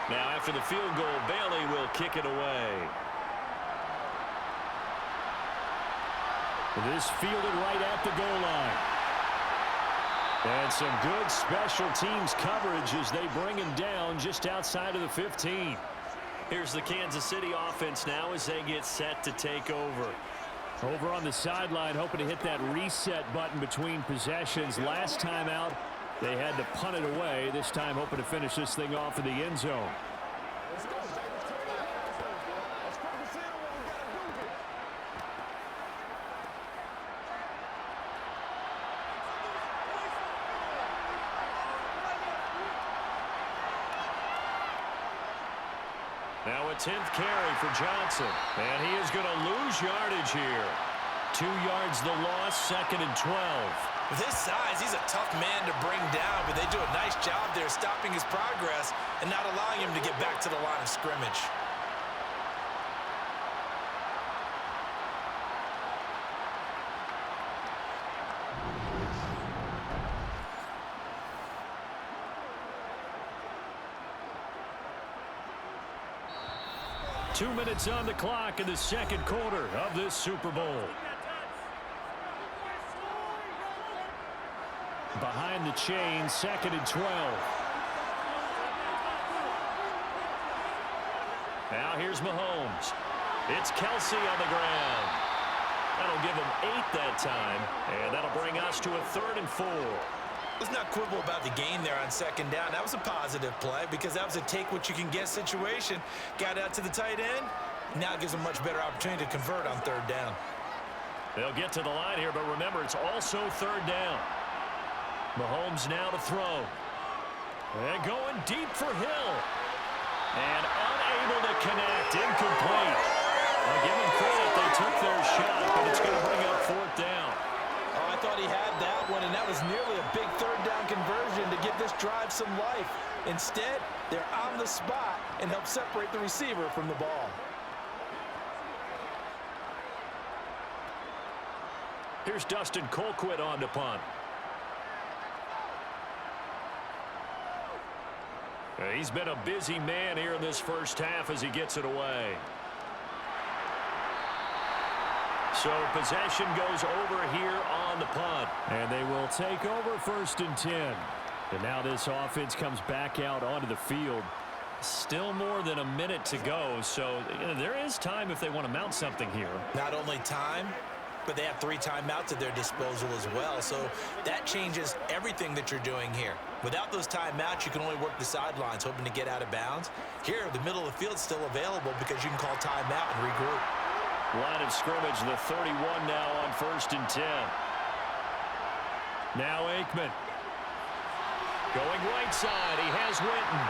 Now after the field goal, Bailey will kick it away. This fielded right at the goal line. And some good special teams coverage as they bring him down just outside of the 15. Here's the Kansas City offense now as they get set to take over. Over on the sideline, hoping to hit that reset button between possessions. Last time out, they had to punt it away. This time hoping to finish this thing off in the end zone. Now a 10th carry for Johnson. And he is going to lose yardage here. 2 yards the loss, 2nd and 12. With his size, he's a tough man to bring down, but they do a nice job there stopping his progress and not allowing him to get back to the line of scrimmage. Two minutes on the clock in the second quarter of this Super Bowl. Behind the chain, 2nd and 12. Now here's Mahomes. It's Kelsey on the ground. That'll give him 8 that time, and that'll bring us to a 3rd and 4. Let's not quibble about the gain there on 2nd down. That was a positive play because that was a take-what-you-can-get situation. Got out to the tight end. Now gives them a much better opportunity to convert on 3rd down. They'll get to the line here, but remember, it's also 3rd down. Mahomes now to throw. And going deep for Hill. And unable to connect. Incomplete. I'll give them credit. They took their shot, but it's going to bring up 4th down. Oh, I thought he had that one, and that was nearly a big 3rd down conversion to give this drive some life. Instead, they're on the spot and help separate the receiver from the ball. Here's Dustin Colquitt on to punt. He's been a busy man here in this first half as he gets it away. So possession goes over here on the punt. And they will take over 1st and 10. And now this offense comes back out onto the field. Still more than a minute to go, so there is time if they want to mount something here. Not only time, but they have 3 timeouts at their disposal as well, so that changes everything that you're doing here. Without those timeouts, you can only work the sidelines, hoping to get out of bounds. Here, the middle of the field is still available because you can call timeout and regroup. Line of scrimmage, the 31 now on 1st and 10. Now Aikman. Going right side, he has Winton.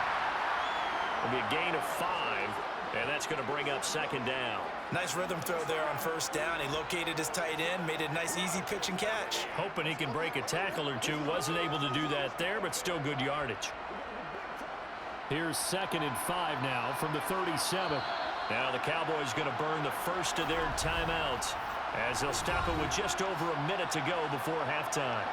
It'll be a gain of 5, and that's going to bring up 2nd down. Nice rhythm throw there on 1st down. He located his tight end, made it a nice, easy pitch and catch. Hoping he can break a tackle or two. Wasn't able to do that there, but still good yardage. Here's 2nd and 5 now from the 37. Now the Cowboys going to burn the first of their timeouts as they'll stop it with just over a minute to go before halftime.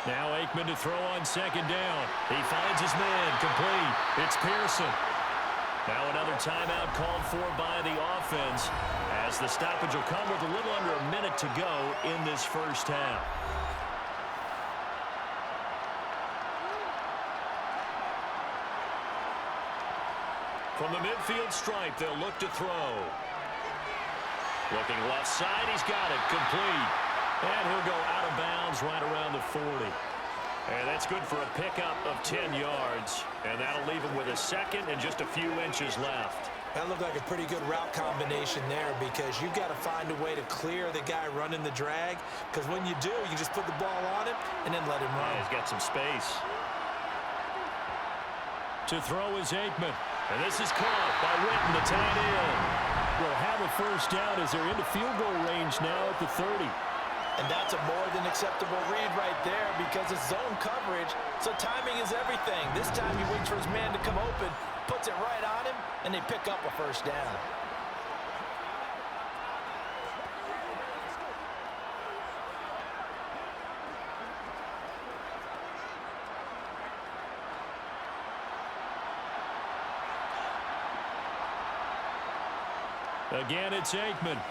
Now Aikman to throw on 2nd down. He finds his man, complete. It's Pearson. Now another timeout called for by the offense as the stoppage will come with a little under a minute to go in this first half. From the midfield stripe, they'll look to throw. Looking left side, he's got it, complete. And he'll go out of bounds right around the 40. And that's good for a pickup of 10 yards. And that'll leave him with a 2nd and just a few inches left. That looked like a pretty good route combination there because you've got to find a way to clear the guy running the drag. Because when you do, you just put the ball on him and then let him run. Yeah, he's got some space. To throw is Aikman. And this is caught by Winton, the tight end. Will have a 1st down as they're into field goal range now at the 30. And that's a more than acceptable read right there because it's zone coverage, so timing is everything. This time he waits for his man to come open, puts it right on him, and they pick up a 1st down. Again, it's Aikman.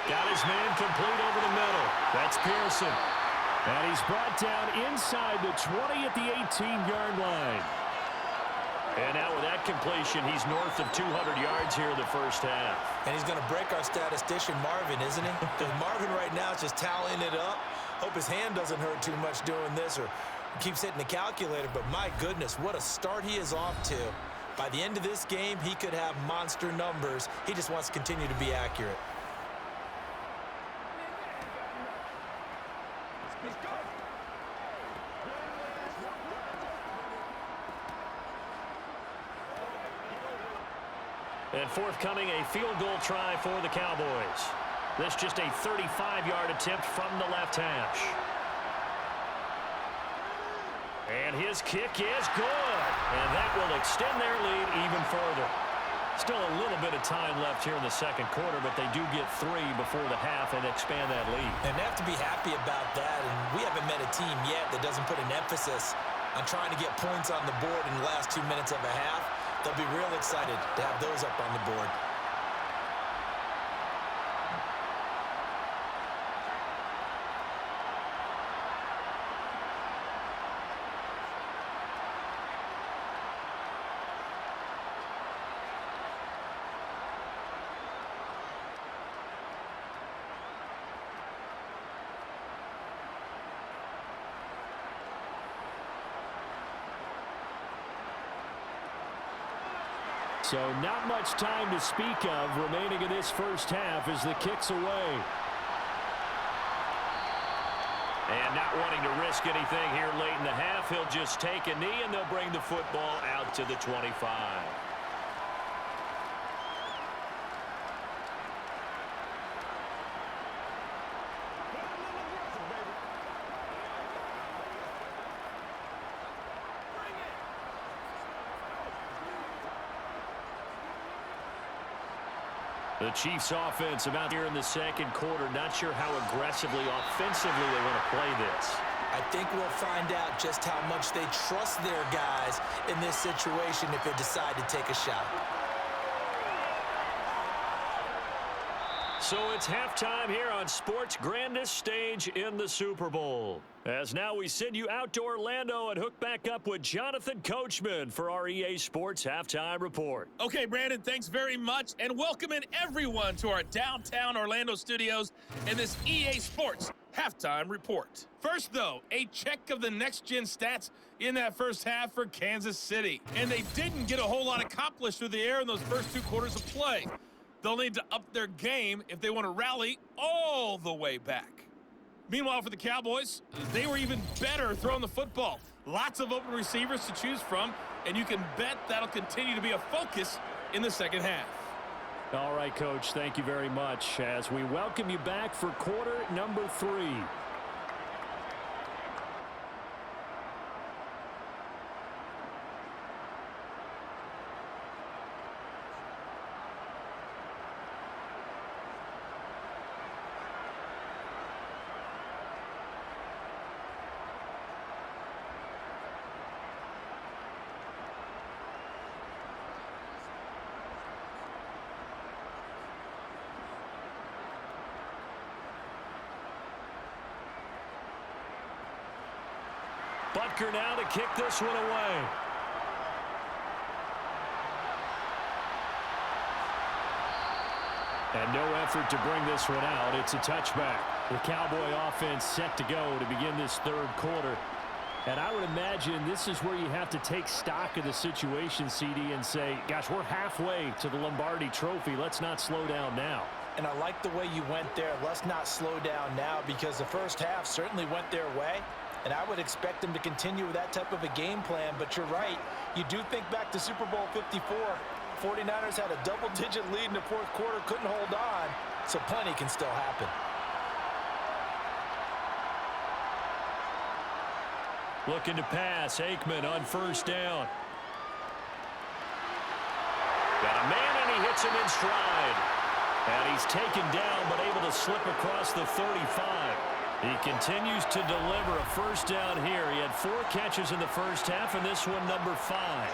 Got his man complete over the middle. That's Pearson. And he's brought down inside the 20 at the 18-yard line. And now with that completion, he's north of 200 yards here in the first half. And he's going to break our statistician, Marvin, isn't he? Because Marvin right now is just tallying it up. Hope his hand doesn't hurt too much doing this or keeps hitting the calculator. But my goodness, what a start he is off to. By the end of this game, he could have monster numbers. He just wants to continue to be accurate. And forthcoming, a field goal try for the Cowboys. This just a 35-yard attempt from the left hash. And his kick is good. And that will extend their lead even further. Still a little bit of time left here in the second quarter, but they do get 3 before the half and expand that lead. And they have to be happy about that. And we haven't met a team yet that doesn't put an emphasis on trying to get points on the board in the last 2 minutes of a half. They'll be real excited to have those up on the board. So not much time to speak of remaining in this first half as the kick's away. And not wanting to risk anything here late in the half, he'll just take a knee and they'll bring the football out to the 25. The Chiefs offense about here in the second quarter. Not sure how aggressively, offensively they want to play this. I think we'll find out just how much they trust their guys in this situation if they decide to take a shot. So it's halftime here on sports' grandest stage in the Super Bowl. As now we send you out to Orlando and hook back up with Jonathan Coachman for our EA Sports Halftime Report. Okay, Brandon, thanks very much, and welcome in everyone to our downtown Orlando studios and this EA Sports Halftime Report. First, though, a check of the next-gen stats in that first half for Kansas City. And they didn't get a whole lot accomplished through the air in those first 2 quarters of play. They'll need to up their game if they want to rally all the way back. Meanwhile, for the Cowboys, they were even better throwing the football. Lots of open receivers to choose from, and you can bet that'll continue to be a focus in the second half. All right, Coach, thank you very much as we welcome you back for quarter number 3. Butker now to kick this one away. And no effort to bring this one out. It's a touchback. The Cowboy offense set to go to begin this third quarter. And I would imagine this is where you have to take stock of the situation, CD, and say, gosh, we're halfway to the Lombardi Trophy. Let's not slow down now. And I like the way you went there. Let's not slow down now, because the first half certainly went their way. And I would expect them to continue with that type of a game plan. But you're right. You do think back to Super Bowl 54. 49ers had a double-digit lead in the fourth quarter, couldn't hold on. So plenty can still happen. Looking to pass. Aikman on first down. Got a man, and he hits him in stride. And he's taken down, but able to slip across the 35. He continues to deliver a first down here. He had 4 catches in the first half, and this one number 5.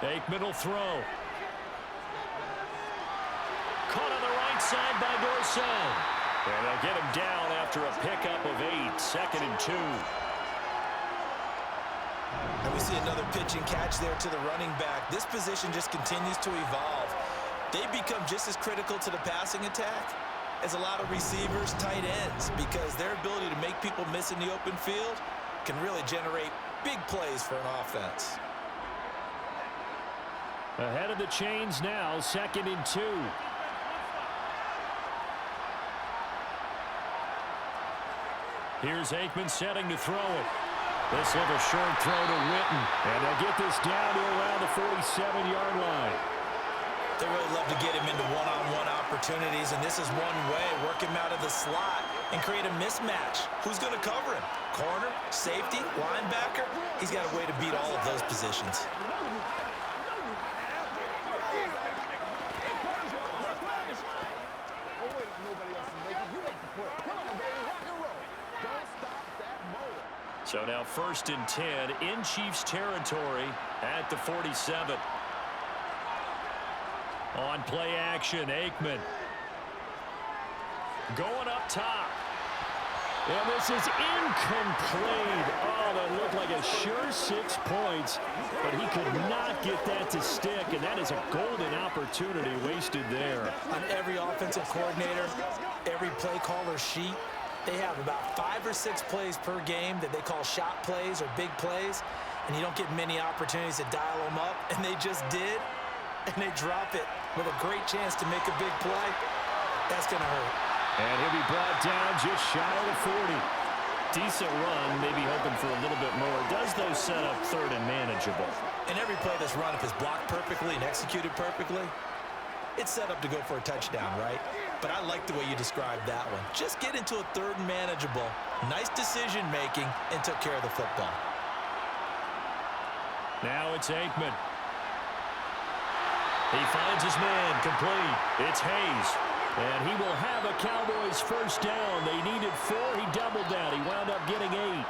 Aikman will throw. Caught on the right side by Dorsett. And they'll get him down after a pickup of 8. 2nd and 2. And we see another pitch and catch there to the running back. This position just continues to evolve. They become just as critical to the passing attack as a lot of receivers, tight ends, because their ability to make people miss in the open field can really generate big plays for an offense. Ahead of the chains now, 2nd and 2. Here's Aikman setting to throw it. This little short throw to Witten. And they'll get this down to around the 47-yard line. They really love to get him into one-on-one opportunities, and this is one way, work him out of the slot and create a mismatch. Who's going to cover him? Corner, safety, linebacker? He's got a way to beat all of those positions. So now 1st and 10 in Chiefs territory at the 47. On play action, Aikman. Going up top. And this is incomplete. Oh, that looked like a sure 6 points, but he could not get that to stick, and that is a golden opportunity wasted there. On every offensive coordinator, every play caller sheet, they have about 5 or 6 plays per game that they call shot plays or big plays, and you don't get many opportunities to dial them up, and they just did, and they drop it with a great chance to make a big play. That's going to hurt. And he'll be brought down just shy of the 40. Decent run, maybe hoping for a little bit more. Does those set up third and manageable? And every play that's run, if it's blocked perfectly and executed perfectly, it's set up to go for a touchdown, right? But I like the way you described that one. Just get into a third and manageable, nice decision-making, and took care of the football. Now it's Aikman. He finds his man, complete. It's Hayes. And he will have a Cowboys first down. They needed 4. He doubled down. He wound up getting 8.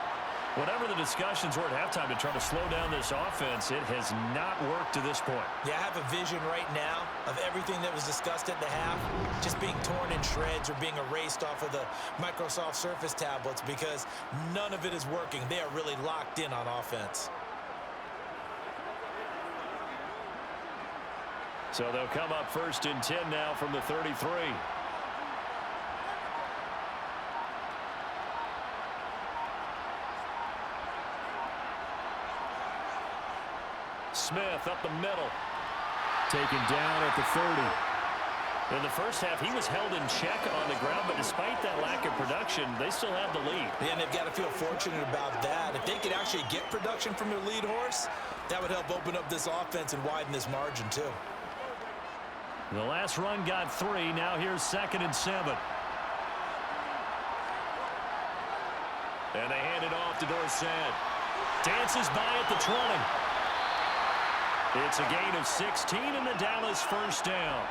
Whatever the discussions were at halftime to try to slow down this offense, it has not worked to this point. Yeah, I have a vision right now of everything that was discussed at the half just being torn in shreds or being erased off of the Microsoft Surface tablets because none of it is working. They are really locked in on offense. So they'll come up first and 10 now from the 33. Smith up the middle. Taken down at the 30. In the first half, he was held in check on the ground, but despite that lack of production, they still have the lead. Yeah, and they've got to feel fortunate about that. If they could actually get production from their lead horse, that would help open up this offense and widen this margin too. The last run got 3. Now here's 2nd and 7. And they hand it off to Dorsett. Dances by at the 20. It's a gain of 16 and the Dallas first down.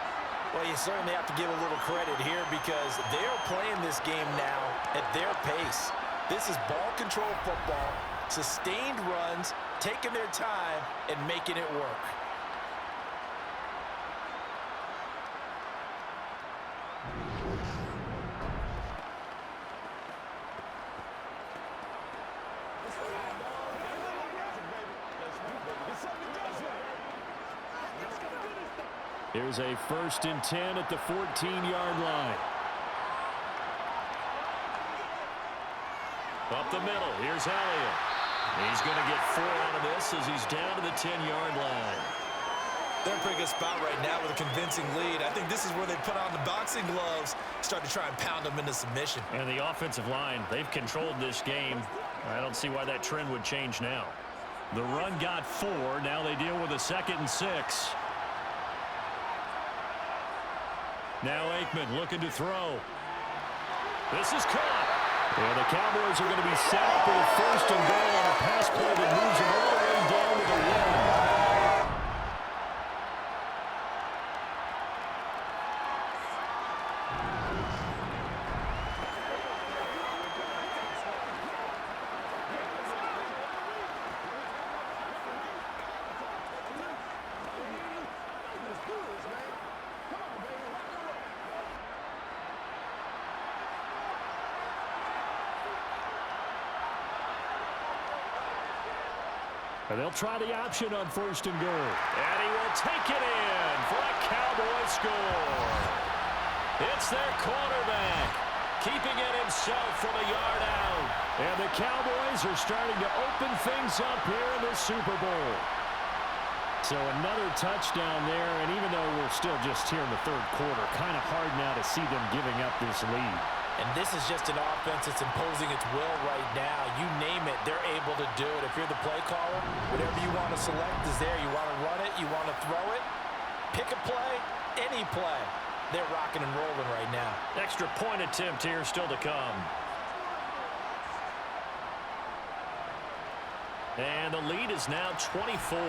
Well, you certainly have to give a little credit here because they're playing this game now at their pace. This is ball control football, sustained runs, taking their time, and making it work. Here's a 1st and 10 at the 14-yard line. Up the middle, here's Elliott. He's going to get 4 out of this as he's down to the 10-yard line. They're in a pretty good spot right now with a convincing lead. I think this is where they put on the boxing gloves, start to try and pound them into submission. And the offensive line, they've controlled this game. I don't see why that trend would change now. The run got 4. Now they deal with a 2nd and 6. Now Aikman looking to throw. This is caught. And the Cowboys are going to be set up with a 1st and goal on a pass play that moves them all the way down to the 1. And they'll try the option on 1st and goal. And he will take it in for a Cowboy score. It's their quarterback, keeping it himself from a yard out. And the Cowboys are starting to open things up here in the Super Bowl. So another touchdown there, and even though we're still just here in the 3rd quarter, kind of hard now to see them giving up this lead. And this is just an offense that's imposing its will right now. You name it, they're able to do it. If you're the play caller, whatever you want to select is there. You want to run it, you want to throw it, pick a play, any play. They're rocking and rolling right now. Extra point attempt here still to come. And the lead is now 24.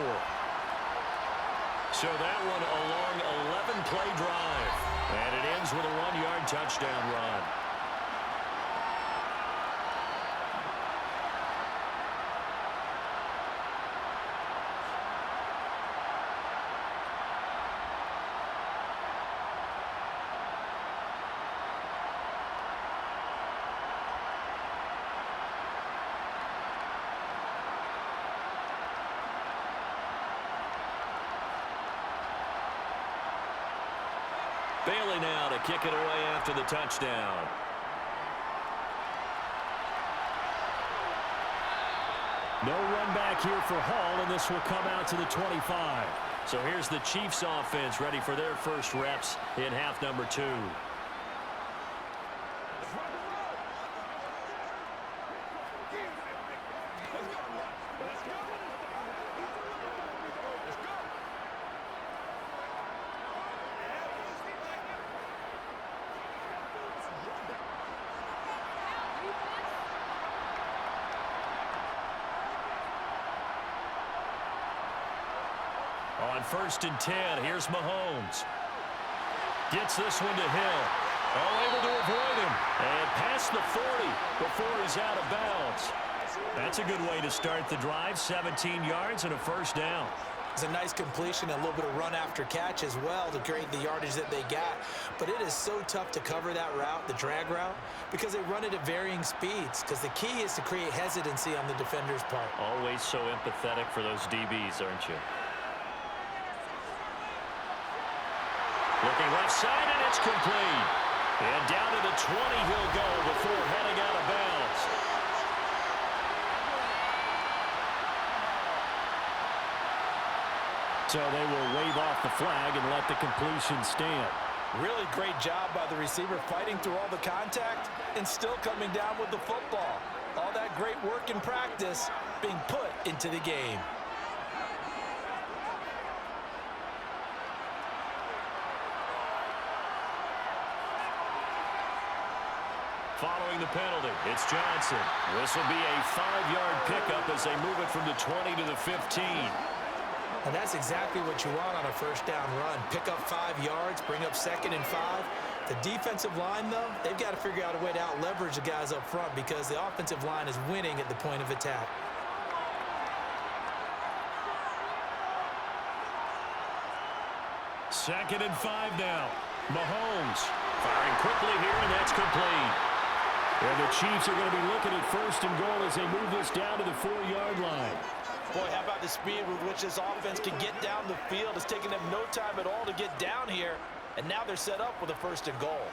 So that one a long 11-play drive. And it ends with a 1-yard touchdown run. Bailey now to kick it away after the touchdown. No run back here for Hall, and this will come out to the 25. So here's the Chiefs offense ready for their first reps in half number 2. 1st and 10. Here's Mahomes. Gets this one to Hill. All able to avoid him. And past the 40 before he's out of bounds. That's a good way to start the drive. 17 yards and a 1st down. It's a nice completion, a little bit of run after catch as well to create the yardage that they got. But it is so tough to cover that route, the drag route, because they run it at varying speeds. Because the key is to create hesitancy on the defender's part. Always so empathetic for those DBs, aren't you? Looking left side, and it's complete. And down to the 20 he'll go before heading out of bounds. So they will wave off the flag and let the completion stand. Really great job by the receiver fighting through all the contact and still coming down with the football. All that great work in practice being put into the game. Following the penalty, it's Johnson. This will be a 5-yard pickup as they move it from the 20 to the 15. And that's exactly what you want on a 1st down run. Pick up 5 yards, bring up 2nd and 5. The defensive line, though, they've got to figure out a way to out-leverage the guys up front because the offensive line is winning at the point of attack. Second and 5 now. Mahomes firing quickly here, and that's complete. And the Chiefs are going to be looking at 1st and goal as they move this down to the 4-yard line. Boy, how about the speed with which this offense can get down the field? It's taken them no time at all to get down here, and now they're set up with a 1st and goal.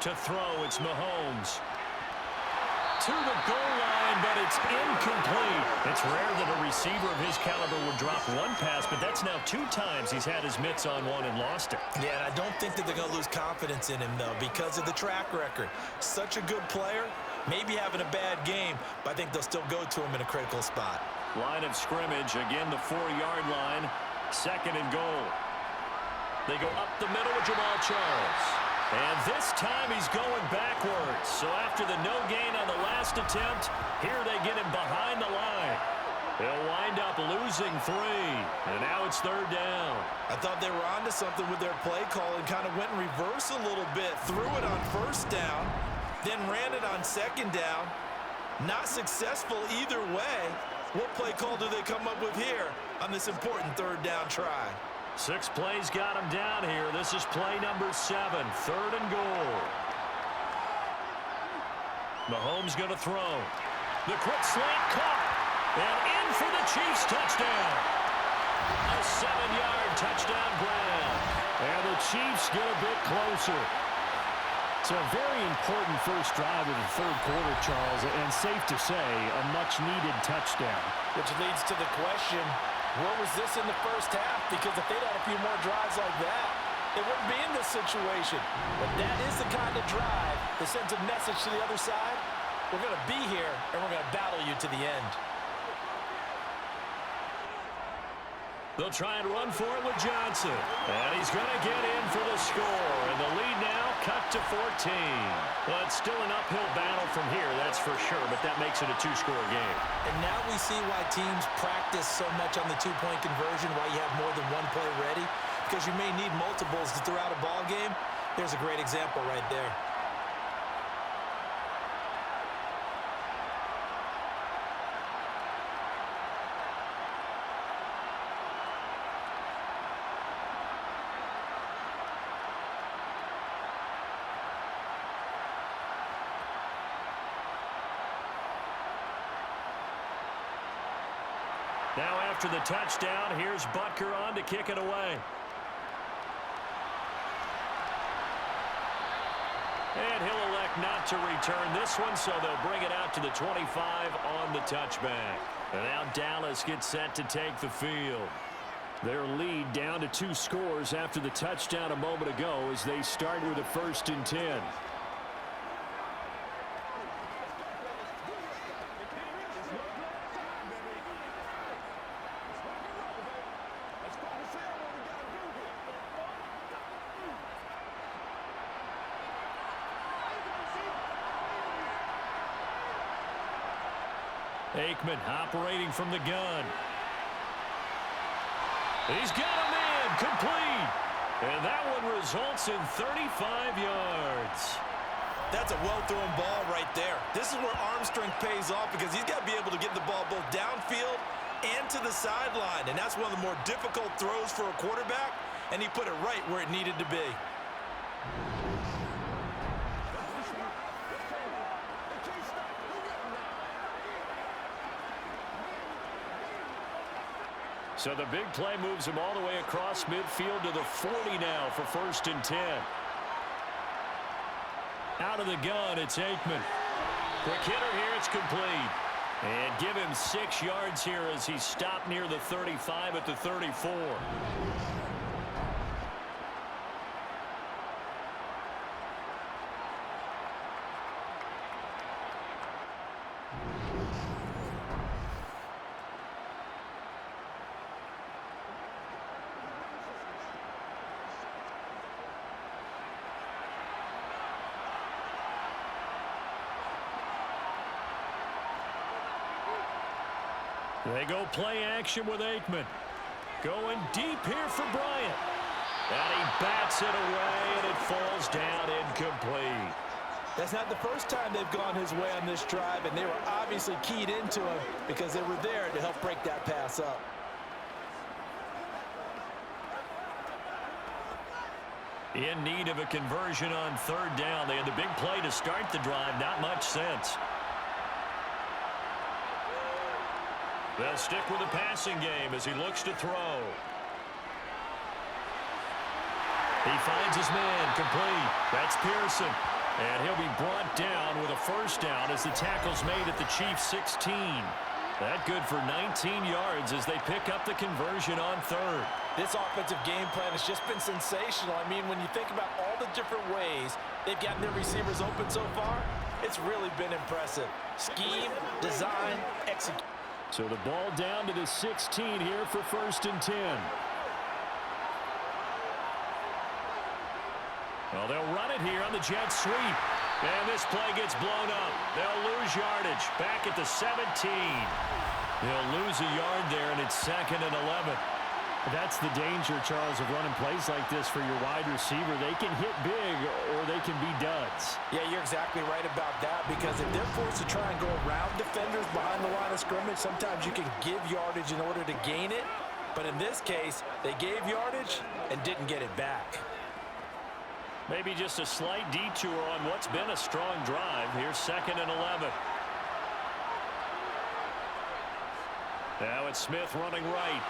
To throw, it's Mahomes. To the goal line, but it's incomplete. It's rare that a receiver of his caliber would drop one pass, but that's now 2 times he's had his mitts on one and lost it. Yeah, and I don't think that they're going to lose confidence in him, though, because of the track record. Such a good player, maybe having a bad game, but I think they'll still go to him in a critical spot. Line of scrimmage, again the 4-yard line. 2nd and goal. They go up the middle with Jamal Charles. And this time he's going backwards. So after the no gain on the last attempt, here they get him behind the line. They'll wind up losing 3. And now it's 3rd down. I thought they were onto something with their play call and kind of went in reverse a little bit. Threw it on 1st down, then ran it on 2nd down. Not successful either way. What play call do they come up with here on this important 3rd down try? 6 plays got him down here. This is play number 7, 3rd and goal. Mahomes going to throw. The quick slant caught. And in for the Chiefs touchdown. A 7-yard touchdown grab. And the Chiefs get a bit closer. So a very important first drive of the 3rd quarter, Charles, and safe to say, a much-needed touchdown. Which leads to the question, where was this in the 1st half? Because if they'd had a few more drives like that, they wouldn't be in this situation. But that is the kind of drive that sends a message to the other side. We're going to be here, and we're going to battle you to the end. They'll try and run for it with Johnson. And he's going to get in for the score. And the lead now cut to 14. Well, it's still an uphill battle from here, that's for sure, but that makes it a 2-score game. And now we see why teams practice so much on the 2-point conversion, why you have more than one play ready, because you may need multiples throughout a ball game. There's a great example right there. Now after the touchdown, here's Butker on to kick it away. And he'll elect not to return this one, so they'll bring it out to the 25 on the touchback. And now Dallas gets set to take the field. Their lead down to 2 scores after the touchdown a moment ago as they start with a 1st and 10. Aikman operating from the gun. He's got him in, complete. And that one results in 35 yards. That's a well-thrown ball right there. This is where arm strength pays off because he's got to be able to get the ball both downfield and to the sideline. And that's one of the more difficult throws for a quarterback, and he put it right where it needed to be. So the big play moves him all the way across midfield to the 40 now for 1st and 10. Out of the gun, it's Aikman. Quick hitter here, it's complete. And give him 6 yards here as he stopped near the 35 at the 34. They go play action with Aikman. Going deep here for Bryant. And he bats it away, and it falls down incomplete. That's not the first time they've gone his way on this drive, and they were obviously keyed into him because they were there to help break that pass up. In need of a conversion on 3rd down. They had the big play to start the drive. Not much sense. They'll stick with the passing game as he looks to throw. He finds his man, complete. That's Pearson. And he'll be brought down with a 1st down as the tackle's made at the Chiefs' 16. That good for 19 yards as they pick up the conversion on 3rd. This offensive game plan has just been sensational. I mean, when you think about all the different ways they've gotten their receivers open so far, it's really been impressive. Scheme, design, execution. So the ball down to the 16 here for 1st and 10. Well, they'll run it here on the jet sweep. And this play gets blown up. They'll lose yardage back at the 17. They'll lose a yard there, and it's 2nd and 11. That's the danger, Charles, of running plays like this for your wide receiver. They can hit big or they can be duds. Yeah, you're exactly right about that because if they're forced to try and go around defenders behind the line of scrimmage, sometimes you can give yardage in order to gain it. But in this case, they gave yardage and didn't get it back. Maybe just a slight detour on what's been a strong drive. Here's 2nd and 11. Now it's Smith running right.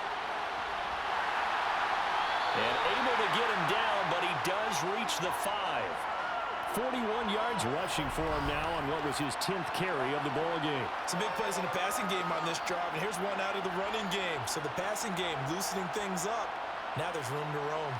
And able to get him down, but he does reach the 5. 41 yards rushing for him now on what was his 10th carry of the ball game. Some big plays in the passing game on this drive, and here's one out of the running game. So the passing game loosening things up. Now there's room to roam.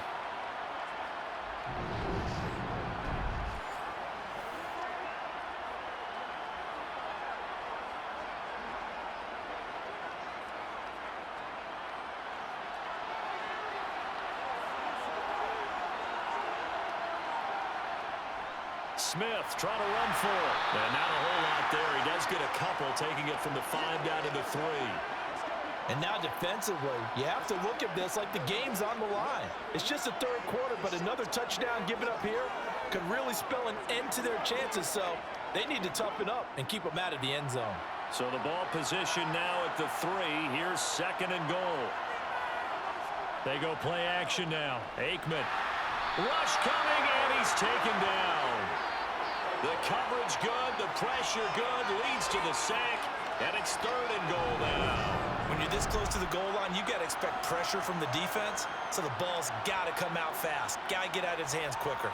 Smith trying to run for it. And not a whole lot there. He does get a couple, taking it from the 5 down to the 3. And now defensively, you have to look at this like the game's on the line. It's just the 3rd quarter, but another touchdown given up here could really spell an end to their chances. So they need to toughen up and keep them out of the end zone. So the ball position now at the 3. Here's 2nd and goal. They go play action now. Aikman. Rush coming, and he's taken down. The coverage good, the pressure good, leads to the sack, and it's 3rd and goal now. When you're this close to the goal line, you got to expect pressure from the defense, so the ball's got to come out fast. Got to get out of his hands quicker.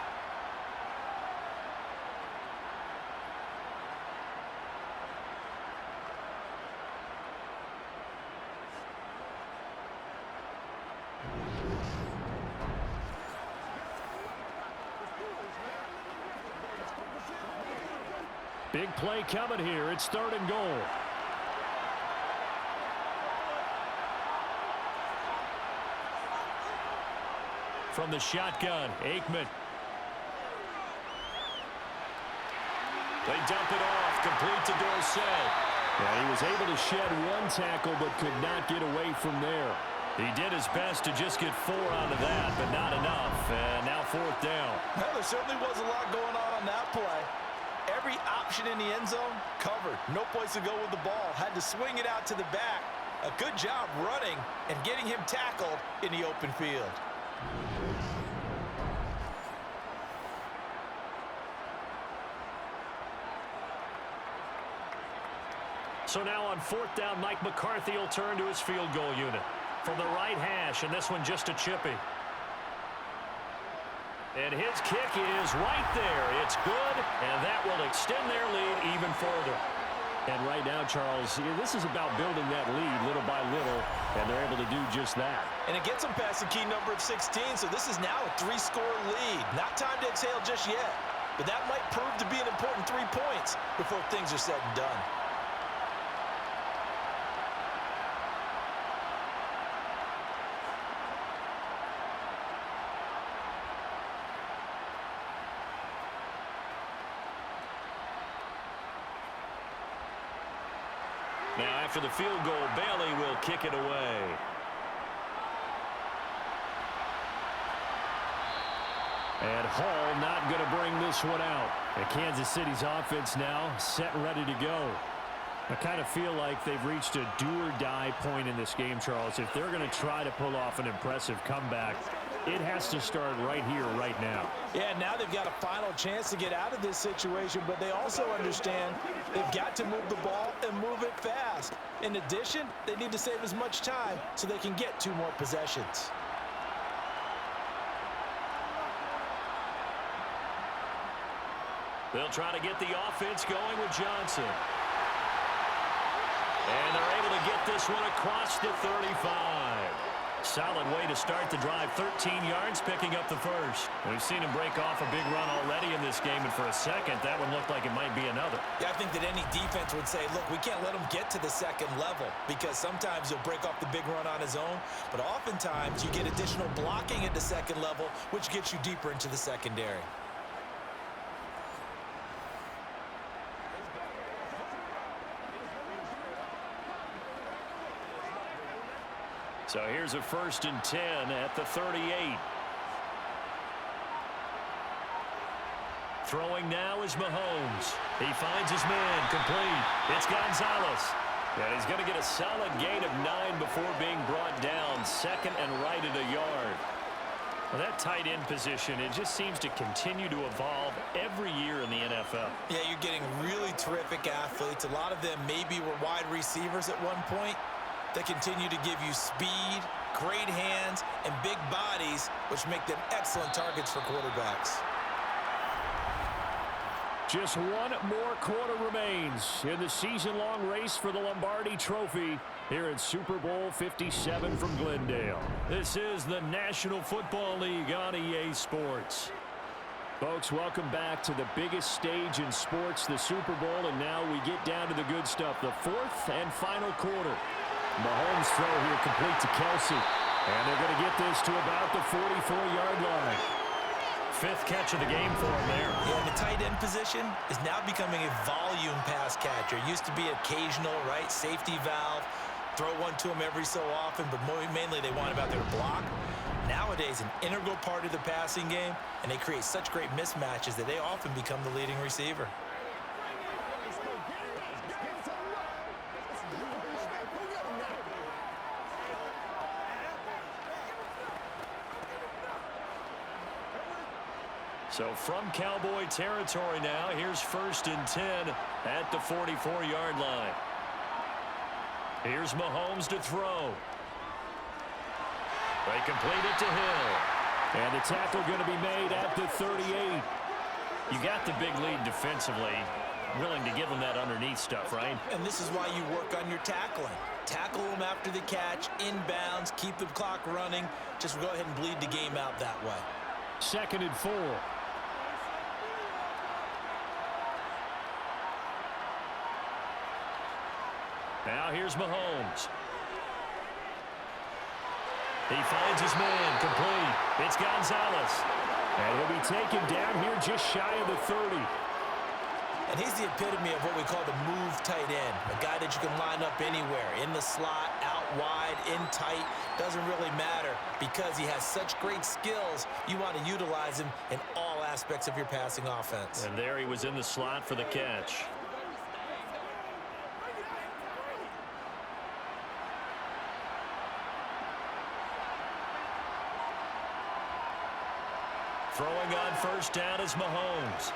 Big play coming here. It's 3rd and goal. From the shotgun, Aikman. They dump it off, complete to Dorsett. Yeah, he was able to shed one tackle but could not get away from there. He did his best to just get 4 out of that, but not enough. And now 4th down. Well, there certainly was a lot going on that play. Every option in the end zone covered. No place to go with the ball. Had to swing it out to the back. A good job running and getting him tackled in the open field. So now on 4th down, Mike McCarthy will turn to his field goal unit. From the right hash, and this one just a chippy. And his kick is right there. It's good, and that will extend their lead even further. And right now, Charles, this is about building that lead little by little, and they're able to do just that. And it gets them past the key number of 16, so this is now a 3-score lead. Not time to exhale just yet, but that might prove to be an important 3 points before things are said and done. Now, after the field goal, Bailey will kick it away. And Hall not going to bring this one out. And Kansas City's offense now set and ready to go. I kind of feel like they've reached a do-or-die point in this game, Charles. If they're going to try to pull off an impressive comeback, it has to start right here, right now. Yeah, now they've got a final chance to get out of this situation, but they also understand they've got to move the ball and move it fast. In addition, they need to save as much time so they can get 2 more possessions. They'll try to get the offense going with Johnson. And they're able to get this one across the 35. Solid way to start the drive. 13 yards, picking up the first. We've seen him break off a big run already in this game, and for a second, that one looked like it might be another. Yeah, I think that any defense would say, look, we can't let him get to the second level, because sometimes he'll break off the big run on his own, but oftentimes you get additional blocking at the second level, which gets you deeper into the secondary. So here's a 1st and 10 at the 38. Throwing now is Mahomes. He finds his man, complete. It's Gonzalez. And he's going to get a solid gain of 9 before being brought down. 2nd and right at a yard. Well, that tight end position, it just seems to continue to evolve every year in the NFL. Yeah, you're getting really terrific athletes. A lot of them maybe were wide receivers at one point. They continue to give you speed, great hands, and big bodies, which make them excellent targets for quarterbacks. Just one more quarter remains in the season-long race for the Lombardi Trophy here at Super Bowl 57 from Glendale. This is the National Football League on EA Sports. Folks, welcome back to the biggest stage in sports, the Super Bowl, and now we get down to the good stuff, the 4th and final quarter. Mahomes throw here complete to Kelsey. And they're going to get this to about the 44-yard line. 5th catch of the game for him there. Yeah, the tight end position is now becoming a volume pass catcher. Used to be occasional, right? Safety valve. Throw one to him every so often, but mainly they want him out there to block. Nowadays, an integral part of the passing game, and they create such great mismatches that they often become the leading receiver. So from Cowboy territory now, here's 1st and 10 at the 44-yard line. Here's Mahomes to throw. They complete it to Hill. And the tackle going to be made at the 38. You got the big lead defensively. Willing to give them that underneath stuff, right? And this is why you work on your tackling. Tackle them after the catch, inbounds, keep the clock running. Just go ahead and bleed the game out that way. 2nd and 4. Now here's Mahomes. He finds his man, complete. It's Gonzalez. And he'll be taken down here just shy of the 30. And he's the epitome of what we call the move tight end, a guy that you can line up anywhere, in the slot, out wide, in tight, doesn't really matter because he has such great skills. You want to utilize him in all aspects of your passing offense. And there he was in the slot for the catch. Throwing on first down is Mahomes.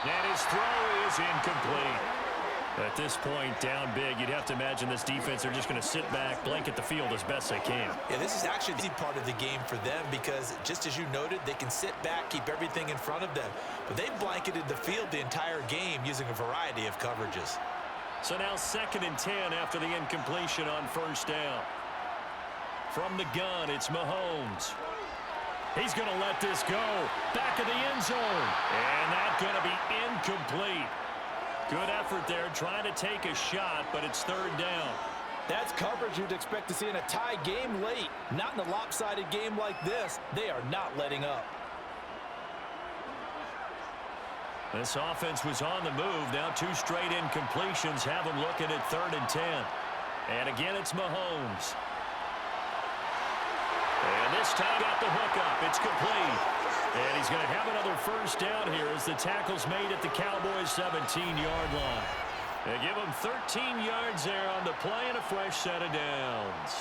And his throw is incomplete. At this point, down big, you'd have to imagine this defense are just going to sit back, blanket the field as best they can. Yeah, this is actually the part of the game for them because, just as you noted, they can sit back, keep everything in front of them. But they've blanketed the field the entire game using a variety of coverages. So now 2nd and 10 after the incompletion on first down. From the gun, it's Mahomes. He's going to let this go. Back of the end zone. And that's going to be incomplete. Good effort there trying to take a shot, but it's 3rd down. That's coverage you'd expect to see in a tie game late. Not in a lopsided game like this. They are not letting up. This offense was on the move. Now 2 straight incompletions have them looking at 3rd and 10. And again, it's Mahomes. And this time got the hook up. It's complete. And he's going to have another first down here as the tackle's made at the Cowboys' 17-yard line. They give him 13 yards there on the play and a fresh set of downs.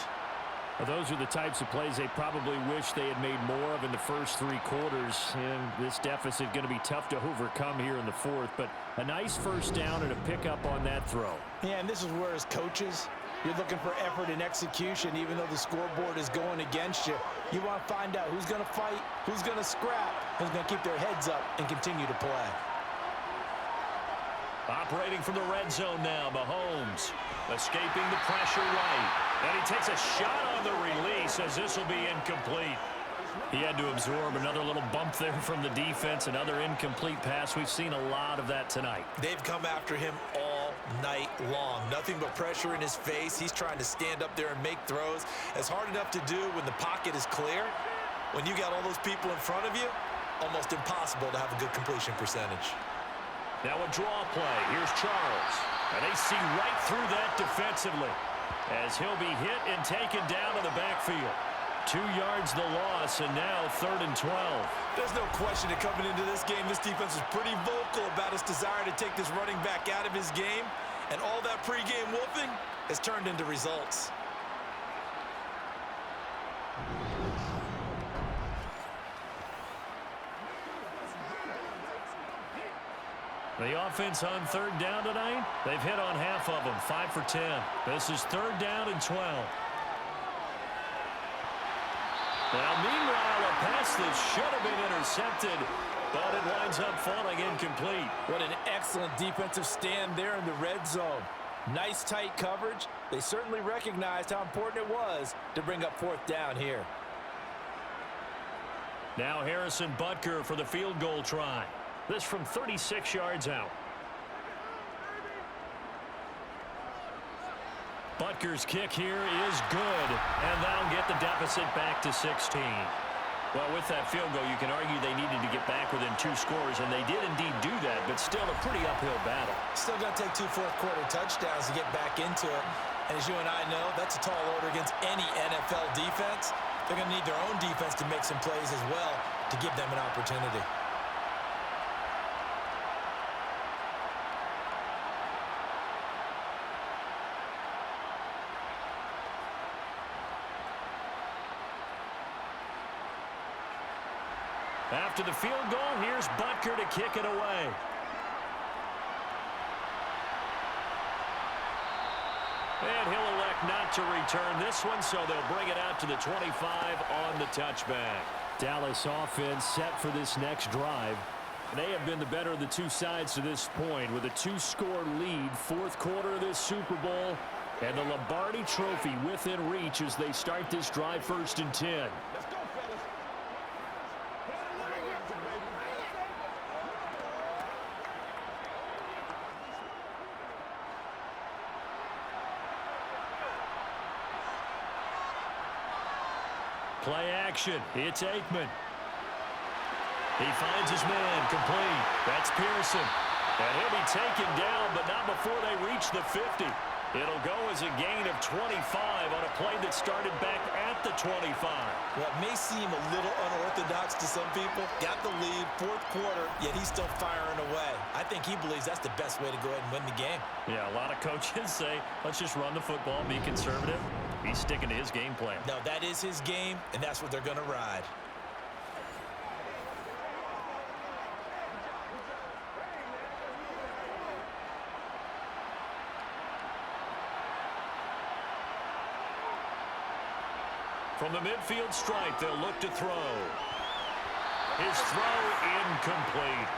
Well, those are the types of plays they probably wish they had made more of in the first 3 quarters. And this deficit going to be tough to overcome here in the 4th. But a nice first down and a pickup on that throw. Yeah, and this is where as coaches, you're looking for effort and execution, even though the scoreboard is going against you. You want to find out who's going to fight, who's going to scrap, who's going to keep their heads up and continue to play. Operating from the red zone now, Mahomes escaping the pressure right. And he takes a shot on the release as this will be incomplete. He had to absorb another little bump there from the defense, another incomplete pass. We've seen a lot of that tonight. They've come after him all night long. Nothing but pressure in his face. He's trying to stand up there and make throws. It's hard enough to do when the pocket is clear. When you got all those people in front of you, almost impossible to have a good completion percentage. Now a draw play. Here's Charles. And they see right through that defensively as he'll be hit and taken down in the backfield. 2 yards the loss, and now 3rd and 12. There's no question that coming into this game, this defense is pretty vocal about its desire to take this running back out of his game, and all that pregame wolfing has turned into results. The offense on 3rd down tonight, they've hit on half of them, 5 for 10. This is 3rd down and 12. Now, meanwhile, a pass that should have been intercepted, but it winds up falling incomplete. What an excellent defensive stand there in the red zone. Nice tight coverage. They certainly recognized how important it was to bring up 4th down here. Now Harrison Butker for the field goal try. This from 36 yards out. Butker's kick here is good, and that'll get the deficit back to 16. Well, with that field goal, you can argue they needed to get back within 2 scores, and they did indeed do that, but still a pretty uphill battle. Still going to take 2 fourth-quarter touchdowns to get back into it. And as you and I know, that's a tall order against any NFL defense. They're going to need their own defense to make some plays as well to give them an opportunity. After the field goal, here's Butker to kick it away. And he'll elect not to return this one, so they'll bring it out to the 25 on the touchback. Dallas offense set for this next drive. They have been the better of the 2 sides to this point with a 2-score lead, 4th quarter of this Super Bowl, and the Lombardi Trophy within reach as they start this drive 1st and 10. Play action. It's Aikman. He finds his man complete. That's Pearson. And he'll be taken down, but not before they reach the 50. It'll go as a gain of 25 on a play that started back at the 25. What may seem a little unorthodox to some people, got the lead, fourth quarter, yet he's still firing away. I think he believes that's the best way to go ahead and win the game. Yeah, a lot of coaches say, let's just run the football, be conservative. He's sticking to his game plan. No, that is his game, and that's what they're going to ride. From the midfield stripe, they'll look to throw. His throw incomplete.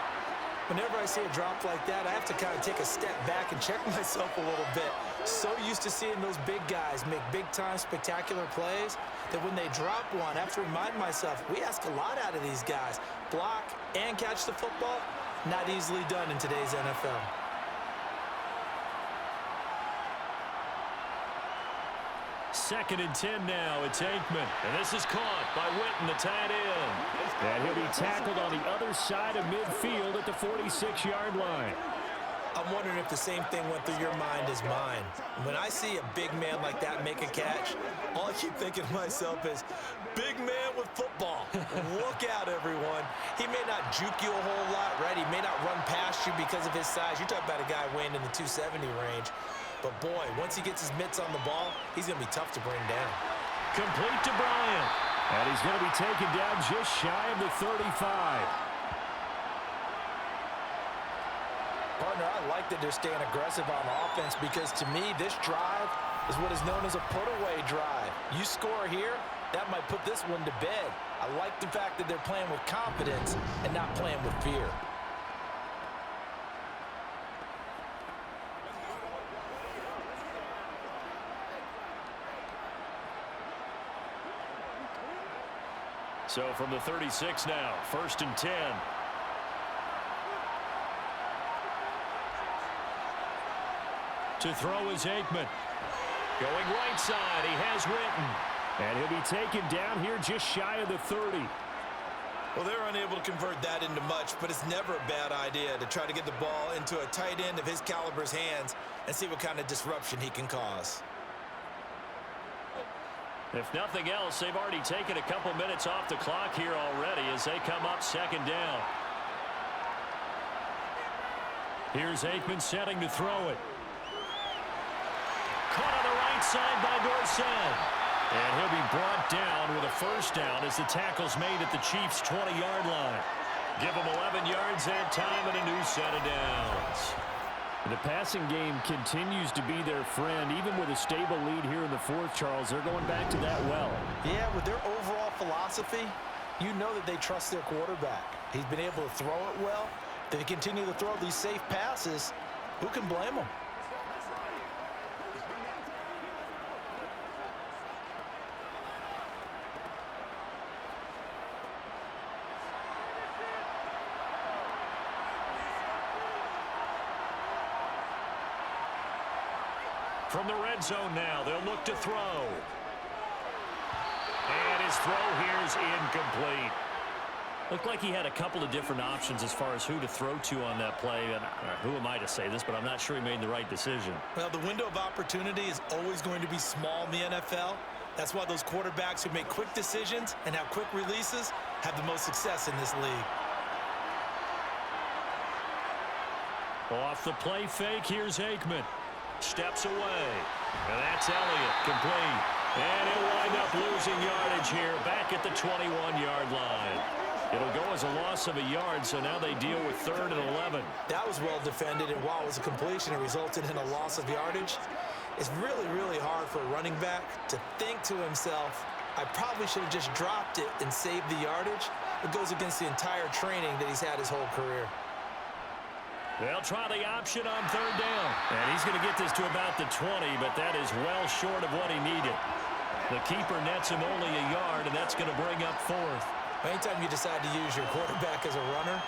Whenever I see a drop like that, I have to kind of take a step back and check myself a little bit. So used to seeing those big guys make big-time spectacular plays that when they drop one, I have to remind myself, we ask a lot out of these guys. Block and catch the football, not easily done in today's NFL. Second and 10 now. It's Aikman. And this is caught by Witten, the tight end. And he'll be tackled on the other side of midfield at the 46-yard line. I'm wondering if the same thing went through your mind as mine. When I see a big man like that make a catch, all I keep thinking to myself is, big man with football. Look out, everyone. He may not juke you a whole lot, right? He may not run past you because of his size. You're talking about a guy weighing in the 270 range. But, boy, once he gets his mitts on the ball, he's going to be tough to bring down. Complete to Bryant. And he's going to be taken down just shy of the 35. Partner, I like that they're staying aggressive on offense because, to me, this drive is what is known as a put-away drive. You score here, that might put this one to bed. I like the fact that they're playing with confidence and not playing with fear. So from the 36 now, 1st and 10. To throw is Aikman. Going right side, he has Witten. And he'll be taken down here just shy of the 30. Well, they're unable to convert that into much, but it's never a bad idea to try to get the ball into a tight end of his caliber's hands and see what kind of disruption he can cause. If nothing else, they've already taken a couple minutes off the clock here already as they come up 2nd down. Here's Aikman setting to throw it. Caught on the right side by Dorsett. And he'll be brought down with a 1st down as the tackle's made at the Chiefs' 20-yard line. Give them 11 yards that time and a new set of downs. The passing game continues to be their friend. Even with a stable lead here in the 4th, Charles, they're going back to that well. Yeah, with their overall philosophy, you know that they trust their quarterback. He's been able to throw it well. If they continue to throw these safe passes, who can blame them? From the red zone now, they'll look to throw. And his throw here is incomplete. Looked like he had a couple of different options as far as who to throw to on that play. And who am I to say this, but I'm not sure he made the right decision. Well, the window of opportunity is always going to be small in the NFL. That's why those quarterbacks who make quick decisions and have quick releases have the most success in this league. Off the play fake, here's Aikman. Steps away. And that's Elliott, complete. And he'll wind up losing yardage here back at the 21-yard line. It'll go as a loss of a yard, so now they deal with 3rd and 11. That was well defended, and while it was a completion, it resulted in a loss of yardage. It's really, really hard for a running back to think to himself, I probably should have just dropped it and saved the yardage. It goes against the entire training that he's had his whole career. They'll try the option on 3rd down. And he's going to get this to about the 20, but that is well short of what he needed. The keeper nets him only a yard, and that's going to bring up 4th. Anytime you decide to use your quarterback as a runner,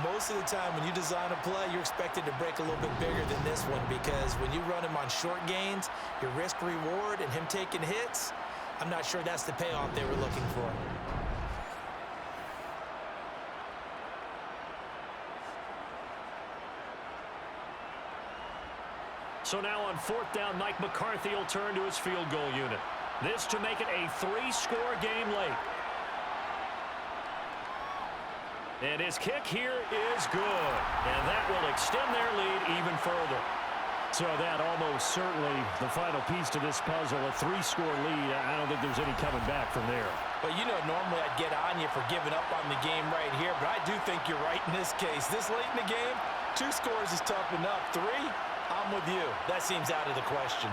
most of the time when you design a play, you're expected to break a little bit bigger than this one because when you run him on short gains, your risk-reward and him taking hits, I'm not sure that's the payoff they were looking for. So now on 4th down, Mike McCarthy will turn to his field goal unit. This to make it a 3-score game late. And his kick here is good. And that will extend their lead even further. So that almost certainly the final piece to this puzzle, a 3-score lead. I don't think there's any coming back from there. But, you know, normally I'd get on you for giving up on the game right here, but I do think you're right in this case. This late in the game, 2 scores is tough enough. 3, I'm with you. That seems out of the question.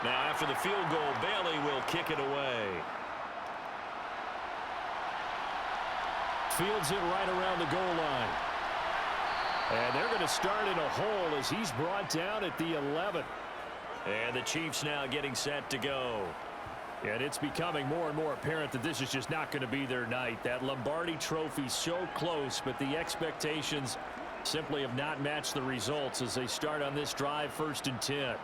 Now after the field goal, Bailey will kick it away. Fields it right around the goal line. And they're going to start in a hole as he's brought down at the 11. And the Chiefs now getting set to go. And it's becoming more and more apparent that this is just not going to be their night. That Lombardi trophy so close, but the expectations simply have not matched the results as they start on this drive 1st and 10.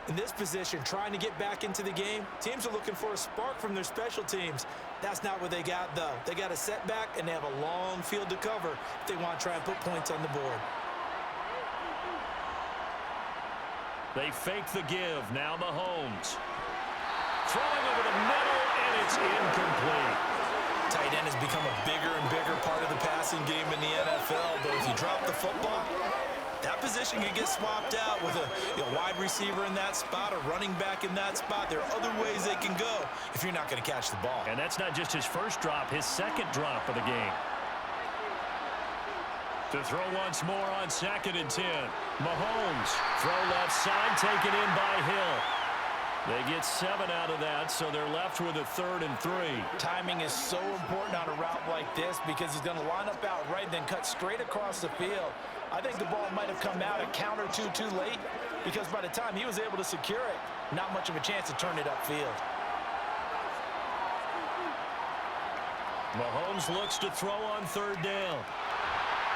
In this position, trying to get back into the game, teams are looking for a spark from their special teams. That's not what they got, though. They got a setback, and they have a long field to cover if they want to try and put points on the board. They fake the give. Now Mahomes. Throwing over the middle, and it's incomplete. Tight end has become a bigger and bigger part of the passing game in the NFL, but if you drop the football, that position can get swapped out with a wide receiver in that spot, a running back in that spot. There are other ways they can go if you're not going to catch the ball. And that's not just his first drop, his second drop of the game. To throw once more on 2nd and 10. Mahomes, throw left side, taken in by Hill. They get 7 out of that, so they're left with a 3rd and 3. Timing is so important on a route like this because he's going to line up out right, then cut straight across the field. I think the ball might have come out a count or two too late because by the time he was able to secure it, not much of a chance to turn it upfield. Mahomes looks to throw on 3rd down.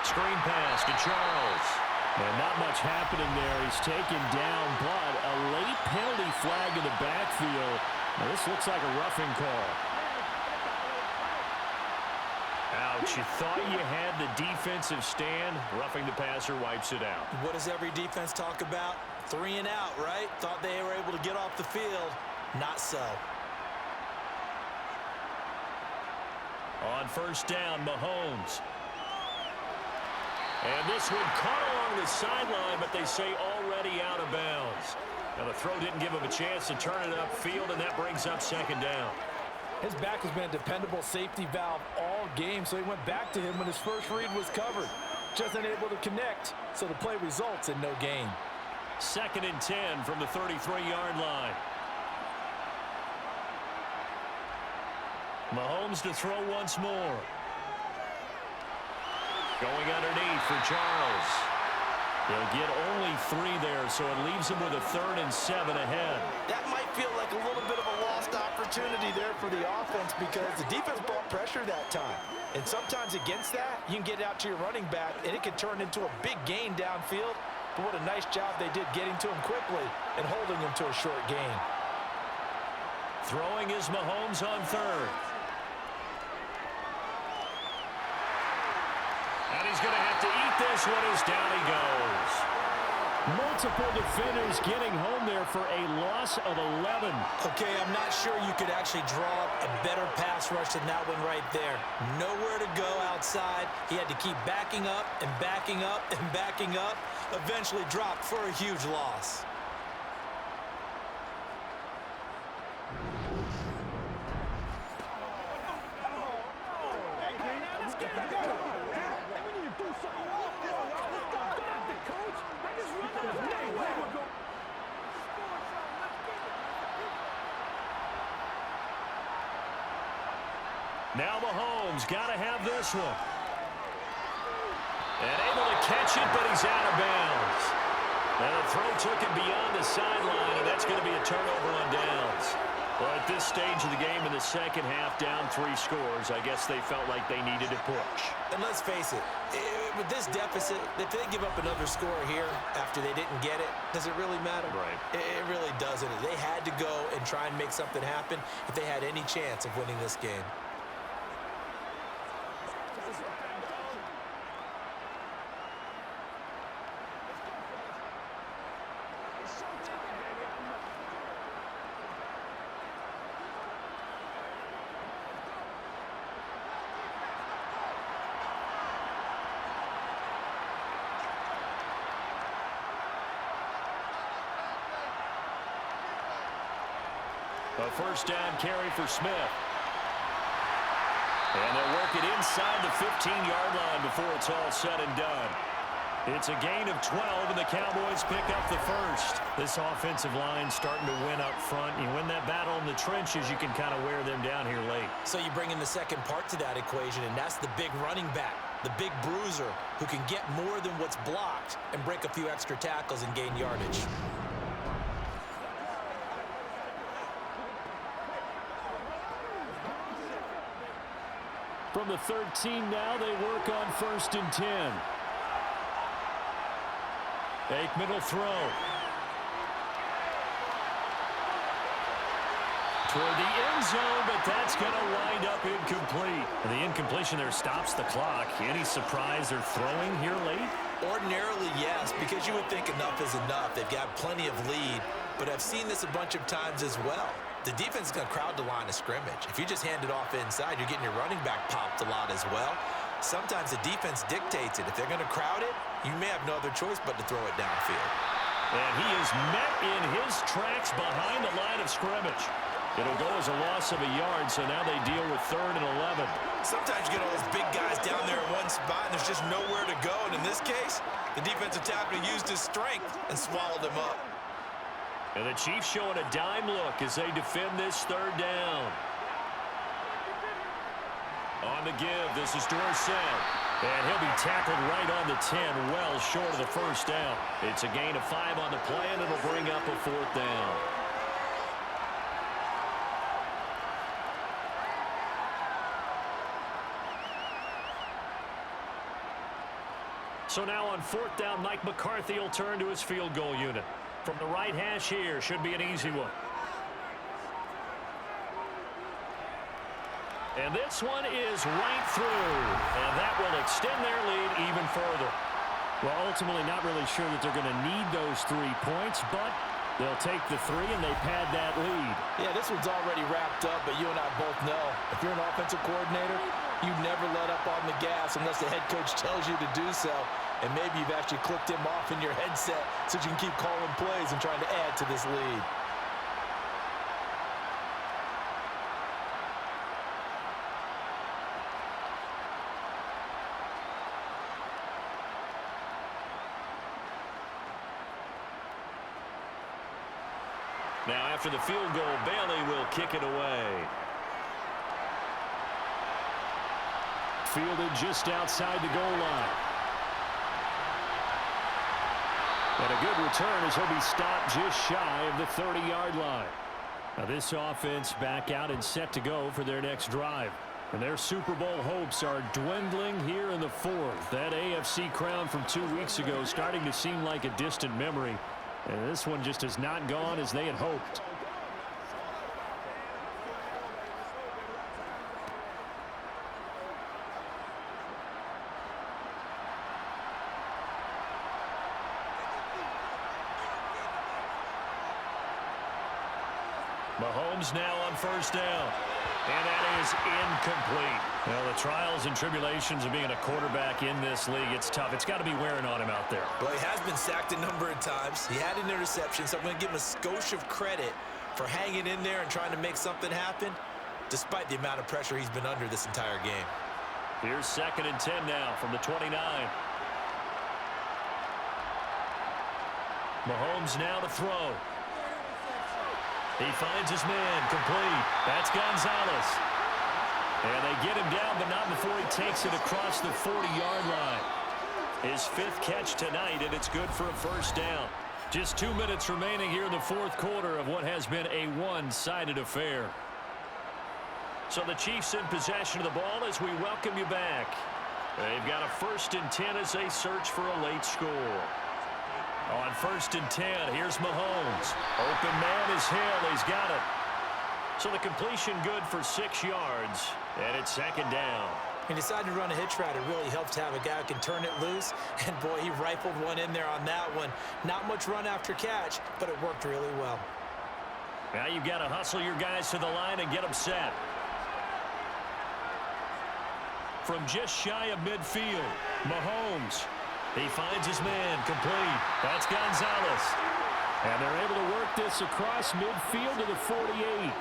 Screen pass to Charles. And not much happening there. He's taken down, but a late penalty flag in the backfield. Now this looks like a roughing call. Ouch, you thought you had the defensive stand. Roughing the passer wipes it out. What does every defense talk about? 3 and out, right? Thought they were able to get off the field. Not so. On 1st down, Mahomes. And this one caught along the sideline, but they say already out of bounds. Now the throw didn't give him a chance to turn it upfield, and that brings up 2nd down. His back has been a dependable safety valve all game, so he went back to him when his first read was covered. Just unable to connect, so the play results in no gain. 2nd and 10 from the 33-yard line. Mahomes to throw once more. Going underneath for Charles. He'll get only 3 there, so it leaves him with a 3rd and 7 ahead. That might feel like a little bit of a lost opportunity there for the offense because the defense brought pressure that time. And sometimes against that, you can get out to your running back, and it can turn into a big gain downfield. But what a nice job they did getting to him quickly and holding him to a short gain. Throwing is Mahomes on 3rd. And he's going to have to eat this one as down he goes. Multiple defenders getting home there for a loss of 11. Okay, I'm not sure you could actually draw a better pass rush than that one right there. Nowhere to go outside. He had to keep backing up and backing up and backing up. Eventually dropped for a huge loss. Now Mahomes got to have this one. And able to catch it, but he's out of bounds. And the throw took him beyond the sideline, and that's going to be a turnover on downs. Well, at this stage of the game in the second half, down 3 scores, I guess they felt like they needed a push. And let's face it, with this deficit, if they give up another score here after they didn't get it, does it really matter? Right. It really doesn't. They had to go and try and make something happen if they had any chance of winning this game. A first down carry for Smith. And they'll work it inside the 15-yard line before it's all said and done. It's a gain of 12, and the Cowboys pick up the first. This offensive line starting to win up front. You win that battle in the trenches, you can kind of wear them down here late. So you bring in the second part to that equation, and that's the big running back, the big bruiser, who can get more than what's blocked and break a few extra tackles and gain yardage. From the 13 now, they work on 1st and 10. Aikman will throw. Toward the end zone, but that's going to wind up incomplete. And the incompletion there stops the clock. Any surprise they're throwing here late? Ordinarily, yes, because you would think enough is enough. They've got plenty of lead, but I've seen this a bunch of times as well. The defense is going to crowd the line of scrimmage. If you just hand it off inside, you're getting your running back popped a lot as well. Sometimes the defense dictates it. If they're going to crowd it, you may have no other choice but to throw it downfield. And he is met in his tracks behind the line of scrimmage. It'll go as a loss of a yard, so now they deal with 3rd and 11. Sometimes you get all those big guys down there in one spot, and there's just nowhere to go. And in this case, the defensive tackle used his strength and swallowed him up. And the Chiefs showing a dime look as they defend this 3rd down. On the give, this is Dorsett. And he'll be tackled right on the 10, well short of the first down. It's a gain of 5 on the play, and it'll bring up a 4th down. So now on 4th down, Mike McCarthy will turn to his field goal unit. From the right hash here, should be an easy one. And this one is right through. And that will extend their lead even further. Well, ultimately not really sure that they're going to need those 3 points, but they'll take the 3 and they pad that lead. Yeah, this one's already wrapped up, but you and I both know if you're an offensive coordinator, you never let up on the gas unless the head coach tells you to do so. And maybe you've actually clicked him off in your headset so you can keep calling plays and trying to add to this lead. Now after the field goal, Bailey will kick it away. Fielded just outside the goal line. And a good return as he'll be stopped just shy of the 30-yard line. Now this offense back out and set to go for their next drive. And their Super Bowl hopes are dwindling here in the 4th. That AFC crown from 2 weeks ago starting to seem like a distant memory. And this one just has not gone as they had hoped. Mahomes now on 1st down. And that is incomplete. Well, the trials and tribulations of being a quarterback in this league, it's tough. It's got to be wearing on him out there. Well, he has been sacked a number of times. He had an interception, so I'm going to give him a skosh of credit for hanging in there and trying to make something happen, despite the amount of pressure he's been under this entire game. Here's 2nd and 10 now from the 29. Mahomes now to throw. He finds his man, complete. That's Gonzalez. And they get him down, but not before he takes it across the 40-yard line. His 5th catch tonight, and it's good for a 1st down. Just 2 minutes remaining here in the fourth quarter of what has been a one-sided affair. So the Chiefs in possession of the ball as we welcome you back. They've got a 1st and 10 as they search for a late score. On 1st and 10, here's Mahomes. Open man is Hill. He's got it. So the completion good for 6 yards, and it's 2nd down. He decided to run a hitch route. It really helps to have a guy who can turn it loose. And, boy, he rifled one in there on that one. Not much run after catch, but it worked really well. Now you've got to hustle your guys to the line and get them set. From just shy of midfield, Mahomes. He finds his man complete. That's Gonzalez. And they're able to work this across midfield to the 48.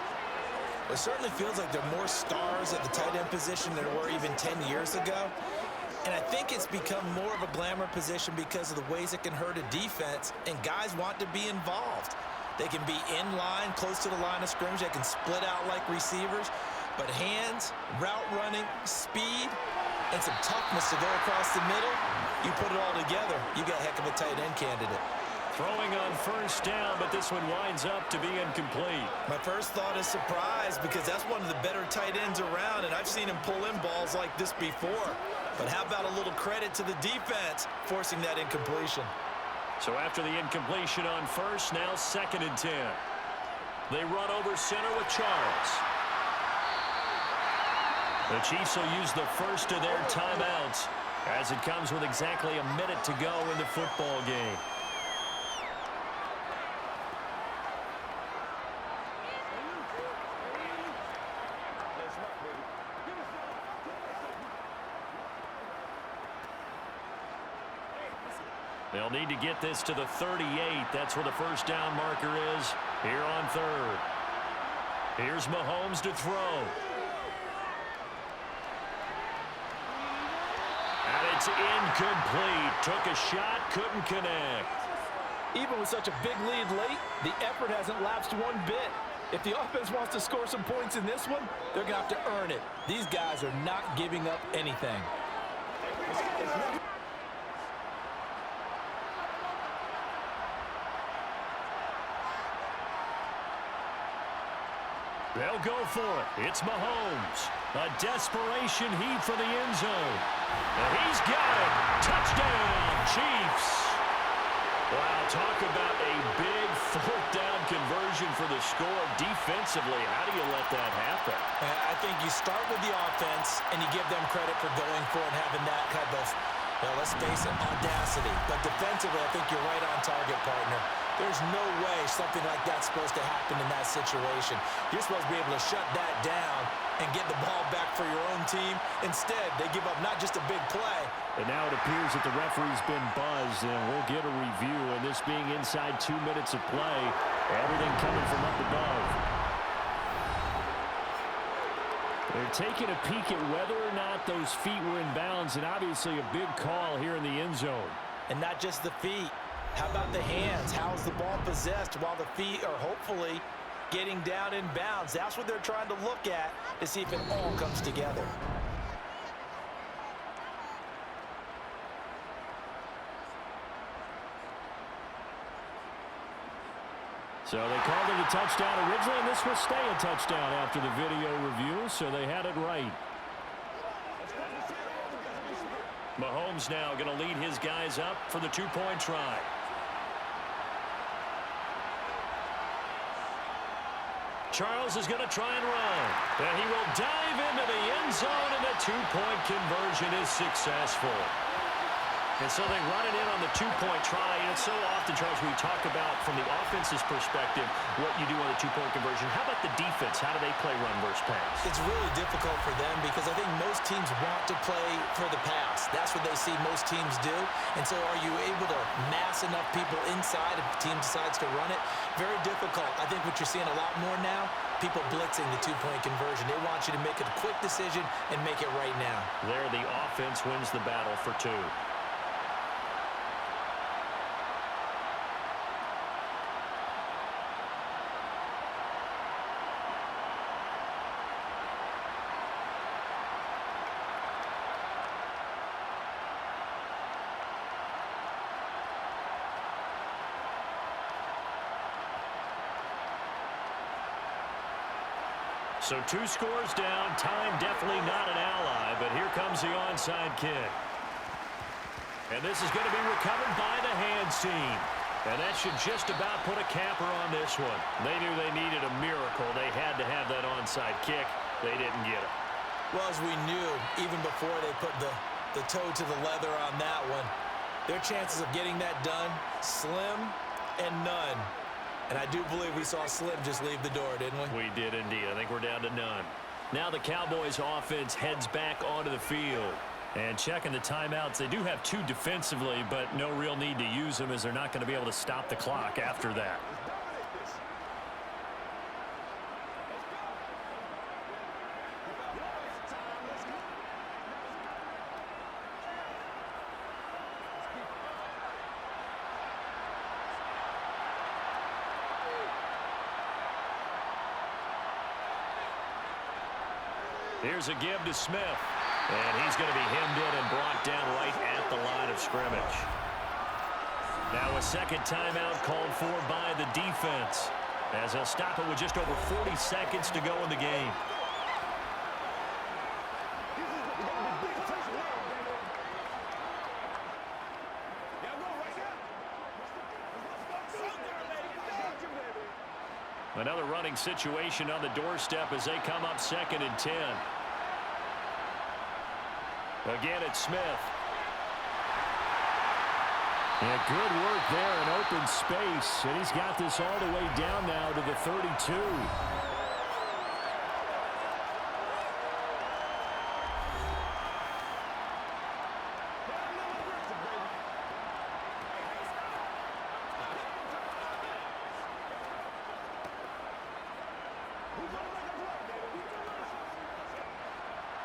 It certainly feels like there are more stars at the tight end position than there were even 10 years ago. And I think it's become more of a glamour position because of the ways it can hurt a defense, and guys want to be involved. They can be in line, close to the line of scrimmage. They can split out like receivers. But hands, route running, speed, and some toughness to go across the middle, you put it all together, you got a heck of a tight end candidate. Throwing on 1st down, but this one winds up to be incomplete. My first thought is surprise because that's one of the better tight ends around, and I've seen him pull in balls like this before. But how about a little credit to the defense forcing that incompletion? So after the incompletion on 1st, now 2nd and 10. They run over center with Charles. The Chiefs will use the first of their timeouts as it comes with exactly a minute to go in the football game. They'll need to get this to the 38. That's where the 1st down marker is here on 3rd. Here's Mahomes to throw. And it's incomplete. Took a shot, couldn't connect. Even with such a big lead late, the effort hasn't lapsed one bit. If the offense wants to score some points in this one, they're going to have to earn it. These guys are not giving up anything. They'll go for it. It's Mahomes. A desperation heave for the end zone. And he's got it. Touchdown, Chiefs. Wow, talk about a big 4th down conversion for the score. Defensively, how do you let that happen? I think you start with the offense, and you give them credit for going for it and having that kind of, well, let's face it, audacity. But defensively, I think you're right on target, partner. There's no way something like that's supposed to happen in that situation. You're supposed to be able to shut that down and get the ball back for your own team. Instead, they give up not just a big play. And now it appears that the referee's been buzzed, and we'll get a review. And this being inside 2 minutes of play, everything coming from up above. They're taking a peek at whether or not those feet were in bounds, and obviously a big call here in the end zone. And not just the feet. How about the hands? How's the ball possessed while the feet are hopefully getting down in bounds? That's what they're trying to look at to see if it all comes together. So they called it a touchdown originally, and this will stay a touchdown after the video review, so they had it right. Mahomes now going to lead his guys up for the 2-point try. Charles is going to try and run. And he will dive into the end zone, and the 2-point conversion is successful. And so they run it in on the 2-point try. And it's so often, Charles, we talk about from the offense's perspective what you do on the 2-point conversion. How about the defense? How do they play run versus pass? It's really difficult for them because I think most teams want to play for the pass. That's what they see most teams do. And so are you able to mass enough people inside if the team decides to run it? Very difficult. I think what you're seeing a lot more now, people blitzing the 2-point conversion. They want you to make a quick decision and make it right now. There, the offense wins the battle for 2. So 2 scores down. Time definitely not an ally, but here comes the onside kick. And this is going to be recovered by the hands team. And that should just about put a capper on this one. They knew they needed a miracle. They had to have that onside kick. They didn't get it. Well, as we knew, even before they put the toe to the leather on that one, their chances of getting that done, slim and none. And I do believe we saw Slim just leave the door, didn't we? We did indeed. I think we're down to none. Now the Cowboys offense heads back onto the field. And checking the timeouts, they do have 2 defensively, but no real need to use them as they're not going to be able to stop the clock after that. Here's a give to Smith. And he's going to be hemmed in and brought down right at the line of scrimmage. Now a second timeout called for by the defense, as they'll stop it with just over 40 seconds to go in the game. Another running situation on the doorstep as they come up 2nd and 10. Again, it's Smith. Yeah, good work there in open space. And he's got this all the way down now to the 32.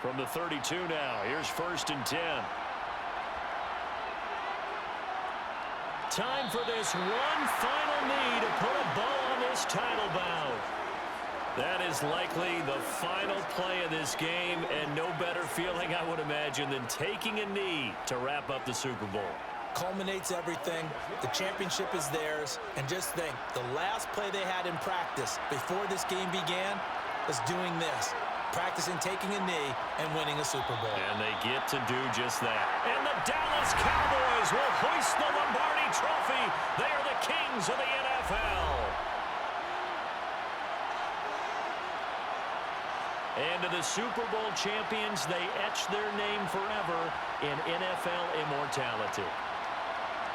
From the 32 now, here's 1st and 10. Time for this one final knee to put a bow on this title bout. That is likely the final play of this game, and no better feeling, I would imagine, than taking a knee to wrap up the Super Bowl. Culminates everything. The championship is theirs. And just think, the last play they had in practice before this game began was doing this. Practicing taking a knee and winning a Super Bowl. And they get to do just that. And the Dallas Cowboys will hoist the Lombardi Trophy. They are the kings of the NFL. And to the Super Bowl champions, they etch their name forever in NFL immortality.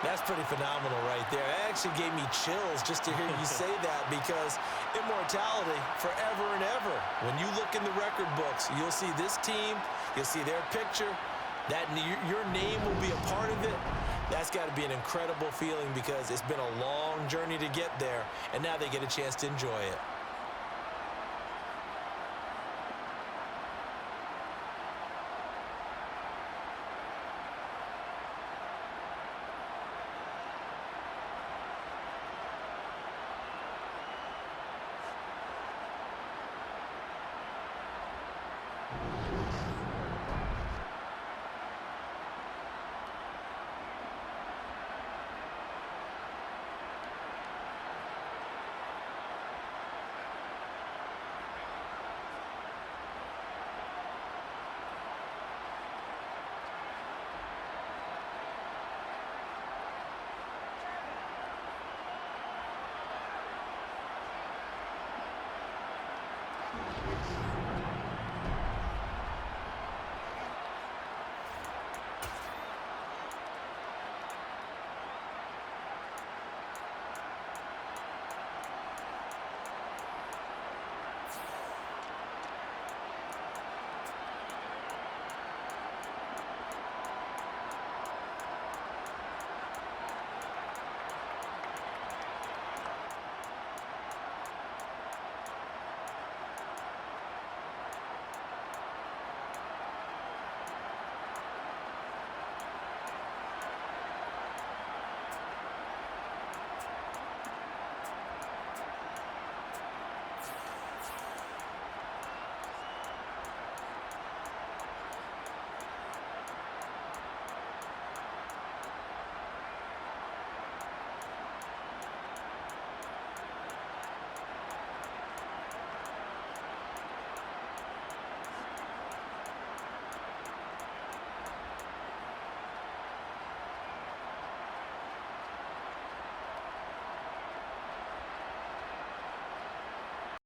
That's pretty phenomenal right there. It actually gave me chills just to hear you say that, because immortality forever and ever. When you look in the record books, you'll see this team, you'll see their picture, that your name will be a part of it. That's got to be an incredible feeling, because it's been a long journey to get there, and now they get a chance to enjoy it.